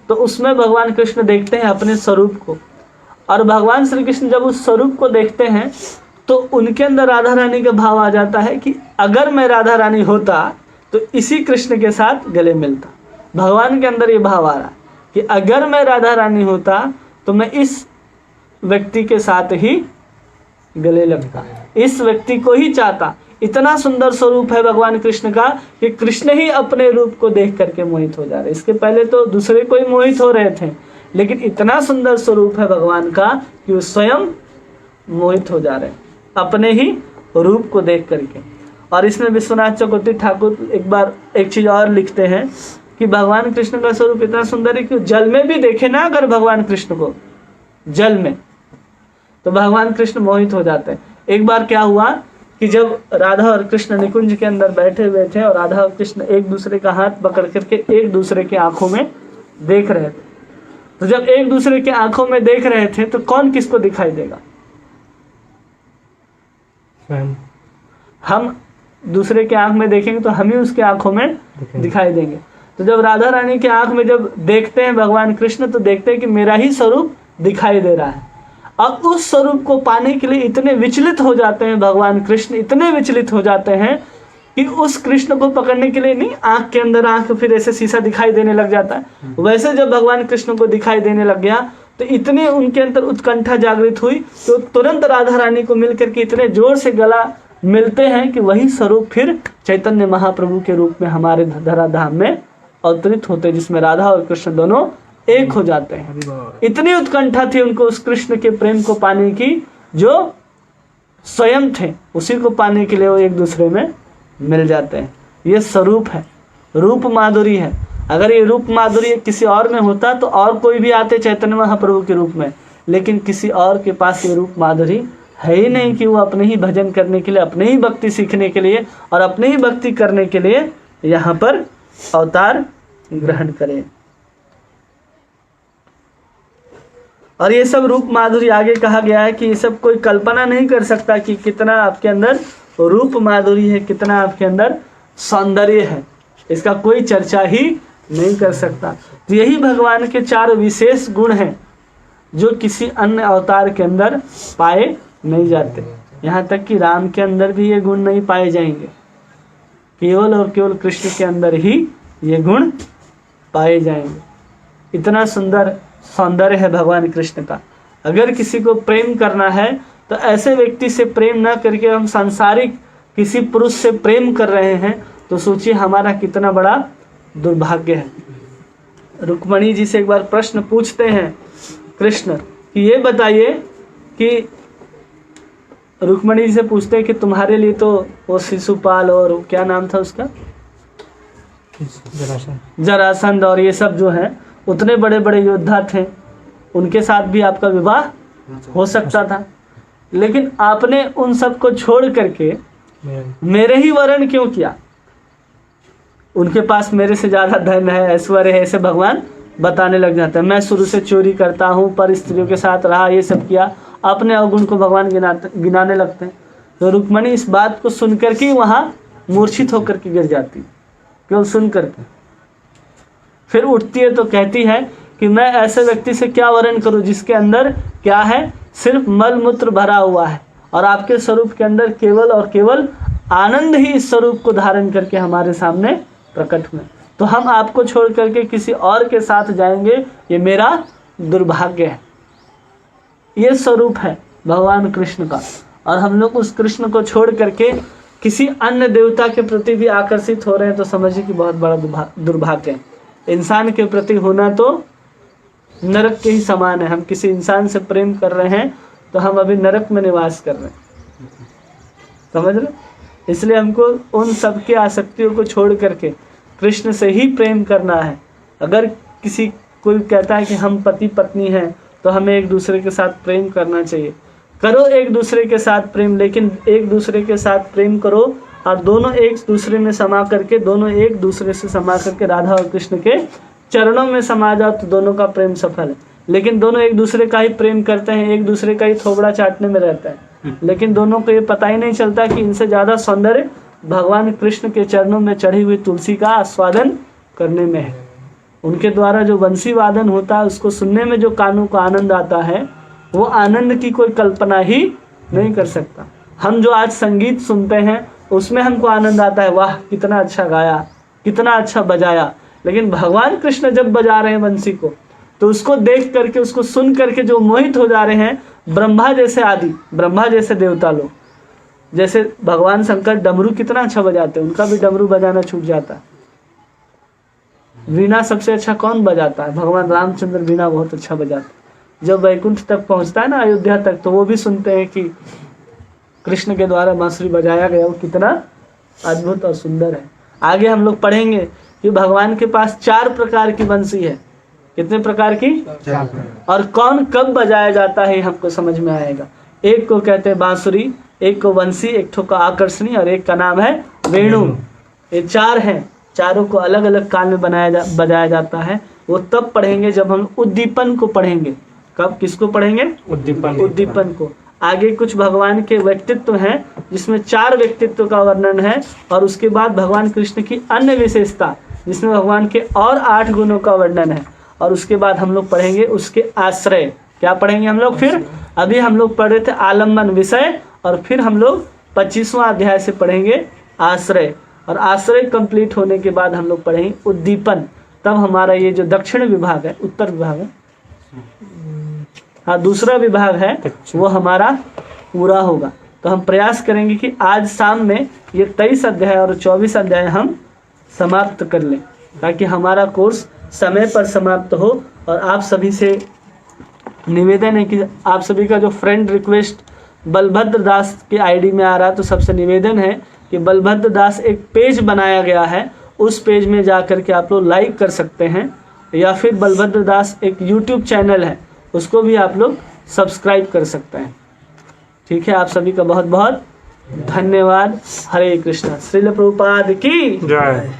तो उसमें भगवान कृष्ण देखते हैं अपने स्वरूप को, और भगवान श्री कृष्ण जब उस स्वरूप को देखते हैं तो उनके अंदर राधा रानी का भाव आ जाता है कि अगर मैं राधा रानी होता तो इसी कृष्ण के साथ गले मिलता। भगवान के अंदर ये भाव आ रहा है कि अगर मैं राधा रानी होता तो मैं इस व्यक्ति के साथ ही गले लगता, इस व्यक्ति को ही चाहता। इतना सुंदर स्वरूप है भगवान कृष्ण का कि कृष्ण ही अपने रूप को देख करके मोहित हो जा रहे। इसके पहले तो दूसरे कोई मोहित हो रहे थे, लेकिन इतना सुंदर स्वरूप है भगवान का कि वो स्वयं मोहित हो जा रहे अपने ही रूप को देख करके। और इसमें विश्वनाथ चक्रवर्ती ठाकुर एक बार एक चीज और लिखते हैं कि भगवान कृष्ण का स्वरूप इतना सुंदर है कि जल में भी देखे ना अगर भगवान कृष्ण को, जल में, तो भगवान कृष्ण मोहित हो जाते हैं। एक बार क्या हुआ कि जब राधा और कृष्ण निकुंज के अंदर बैठे हुए थे और राधा और कृष्ण एक दूसरे का हाथ पकड़ करके एक दूसरे के आंखों में देख रहे थे। तो जब एक दूसरे के आंखों में देख रहे थे तो कौन किसको दिखाई देगा? हम दूसरे के आंख में देखेंगे तो हम ही उसके आंखों में दिखाई देंगे। तो जब राधा रानी के आंख में जब देखते हैं भगवान कृष्ण तो देखते हैं कि मेरा ही स्वरूप दिखाई दे रहा है। अब उस स्वरूप को पाने के लिए इतने विचलित हो जाते हैं भगवान कृष्ण, इतने विचलित हो जाते हैं कि उस कृष्ण को पकड़ने के लिए नहीं, आंख के अंदर आंख फिर ऐसे शीशा दिखाई देने लग जाता है, वैसे जब भगवान कृष्ण को दिखाई देने लग गया तो इतने उनके अंदर उत्कंठा जागृत हुई तो तुरंत राधा रानी को मिलकर के इतने जोर से गला मिलते हैं कि वही स्वरूप फिर चैतन्य महाप्रभु के रूप में हमारे धराधाम में अवतरित होते, जिसमें राधा और कृष्ण दोनों एक हो जाते हैं। इतनी उत्कंठा थी उनको उस कृष्ण के प्रेम को पाने की, जो स्वयं थे उसी को पाने के लिए वो एक दूसरे में मिल जाते हैं। ये स्वरूप है, रूप माधुरी है। अगर ये रूप माधुरी किसी और में होता तो और कोई भी आते चैतन्य महाप्रभु के रूप में, लेकिन किसी और के पास ये रूप माधुरी है ही नहीं कि वो अपने ही भजन करने के लिए, अपने ही भक्ति सीखने के लिए और अपने ही भक्ति करने के लिए यहाँ पर अवतार ग्रहण करें। और ये सब रूप माधुरी आगे कहा गया है कि ये सब कोई कल्पना नहीं कर सकता कि कितना आपके अंदर रूप माधुरी है, कितना आपके अंदर सौंदर्य है, इसका कोई चर्चा ही नहीं कर सकता। तो यही भगवान के 4 विशेष गुण हैं जो किसी अन्य अवतार के अंदर पाए नहीं जाते। यहाँ तक कि राम के अंदर भी ये गुण नहीं पाए जाएंगे, केवल और केवल कृष्ण के अंदर ही ये गुण पाए जाएंगे। इतना सुंदर सौंदर्य है भगवान कृष्ण का। अगर किसी को प्रेम करना है तो ऐसे व्यक्ति से प्रेम ना करके हम सांसारिक किसी पुरुष से प्रेम कर रहे हैं तो सोचिए हमारा कितना बड़ा दुर्भाग्य है। रुक्मणी जी से एक बार प्रश्न पूछते हैं कृष्ण कि ये बताइए कि रुक्मणी जी से पूछते हैं कि तुम्हारे लिए तो वो शिशुपाल और क्या नाम था उसका, जरासंध और ये सब जो है उतने बड़े बड़े योद्धा थे, उनके साथ भी आपका विवाह हो सकता था, लेकिन आपने उन सब को छोड़ करके मेरे ही वरण क्यों किया? उनके पास मेरे से ज्यादा धन है, ऐश्वर्य है, ऐसे भगवान बताने लग जाते हैं। मैं शुरू से चोरी करता हूँ, पर स्त्रियों के साथ रहा, ये सब किया, अपने अवगुण को भगवान गिनाने लगते हैं। तो रुक्मणी इस बात को सुनकर के वहां मूर्छित होकर के गिर जाती, क्यों सुन करके फिर उठती है तो कहती है कि मैं ऐसे व्यक्ति से क्या वर्ण करूं जिसके अंदर क्या है, सिर्फ मल मूत्र भरा हुआ है और आपके स्वरूप के अंदर केवल और केवल आनंद ही इस स्वरूप को धारण करके हमारे सामने प्रकट हुए। तो हम आपको छोड़ करके किसी और के साथ जाएंगे, ये मेरा दुर्भाग्य है। ये स्वरूप है भगवान कृष्ण का, और हम लोग उस कृष्ण को छोड़ करके किसी अन्य देवता के प्रति भी आकर्षित हो रहे हैं तो समझिए कि बहुत बड़ा दुर्भाग्य है। इंसान के प्रति होना तो नरक के ही समान है। हम किसी इंसान से प्रेम कर रहे हैं तो हम अभी नरक में निवास कर रहे हैं, समझ रहे? इसलिए हमको उन सब की आसक्तियों को छोड़ करके कृष्ण से ही प्रेम करना है। अगर किसी कोई कहता है कि हम पति पत्नी हैं तो हमें एक दूसरे के साथ प्रेम करना चाहिए, करो एक दूसरे के साथ प्रेम, लेकिन एक दूसरे के साथ प्रेम करो और दोनों एक दूसरे में समा करके, दोनों एक दूसरे से समा करके राधा और कृष्ण के चरणों में समा जाओ तो दोनों का प्रेम सफल है। लेकिन दोनों एक दूसरे का ही प्रेम करते हैं, एक दूसरे का ही थोबड़ा चाटने में रहता है, लेकिन दोनों को ये पता ही नहीं चलता कि इनसे ज्यादा सौंदर्य भगवान कृष्ण के चरणों में चढ़ी हुई तुलसी का आस्वादन करने में है। उनके द्वारा जो बंसी वादन होता है उसको सुनने में जो कानों को आनंद आता है, वो आनंद की कोई कल्पना ही नहीं कर सकता। हम जो आज संगीत सुनते हैं उसमें हमको आनंद आता है, वाह कितना अच्छा गाया, कितना अच्छा बजाया, लेकिन भगवान कृष्ण जब बजा रहे हैं बंसी को तो उसको देख करके, उसको सुन करके जो मोहित हो जा रहे हैं, ब्रह्मा जैसे आदि, ब्रह्मा जैसे देवता लोग, जैसे भगवान शंकर डमरू कितना अच्छा बजाते हैं, उनका भी डमरू बजाना छूट जाता है। वीणा सबसे अच्छा कौन बजाता है? भगवान रामचंद्र वीणा बहुत अच्छा बजाते हैं। जब वैकुंठ तक पहुंचता है ना, अयोध्या तक, तो वो भी सुनते हैं कि कृष्ण के द्वारा बांसुरी बजाया गया, वो कितना अद्भुत और सुंदर है। आगे हम लोग पढ़ेंगे कि भगवान के पास 4 प्रकार की बंसी है। कितने प्रकार की? 4। और कौन कब बजाया जाता है हमको समझ में आएगा। एक को कहते हैं बांसुरी, एक को वंशी, एक ठो का आकर्षणी और एक का नाम है वेणु। ये 4 हैं, चारों को अलग अलग काल में बजाया जाता है। वो तब पढ़ेंगे जब हम उद्दीपन को पढ़ेंगे। कब, किसको पढ़ेंगे? उद्दीपन को। आगे कुछ भगवान के व्यक्तित्व हैं जिसमें 4 व्यक्तित्व का वर्णन है, और उसके बाद भगवान कृष्ण की अन्य विशेषता जिसमें भगवान के और 8 गुणों का वर्णन है, और उसके बाद हम लोग पढ़ेंगे उसके आश्रय। क्या पढ़ेंगे हम लोग? फिर अभी हम लोग पढ़ रहे थे आलम्बन विषय, और फिर हम लोग 25वां अध्याय से पढ़ेंगे आश्रय, और आश्रय कंप्लीट होने के बाद हम लोग पढ़ेंगे उद्दीपन। तब हमारा ये जो दक्षिण विभाग है, उत्तर विभाग है, हाँ दूसरा विभाग है, वो हमारा पूरा होगा। तो हम प्रयास करेंगे कि आज शाम में ये 23 अध्याय और 24 अध्याय हम समाप्त कर लें, ताकि हमारा कोर्स समय पर समाप्त हो। और आप सभी से निवेदन है कि आप सभी का जो फ्रेंड रिक्वेस्ट बलभद्र दास के आईडी में आ रहा है, तो सबसे निवेदन है कि बलभद्र दास एक पेज बनाया गया है, उस पेज में जा कर के आप लोग लाइक कर सकते हैं, या फिर बलभद्र दास एक यूट्यूब चैनल है, उसको भी आप लोग सब्सक्राइब कर सकते हैं। ठीक है, आप सभी का बहुत बहुत धन्यवाद। हरे कृष्णा। श्रील प्रभुपाद की जय।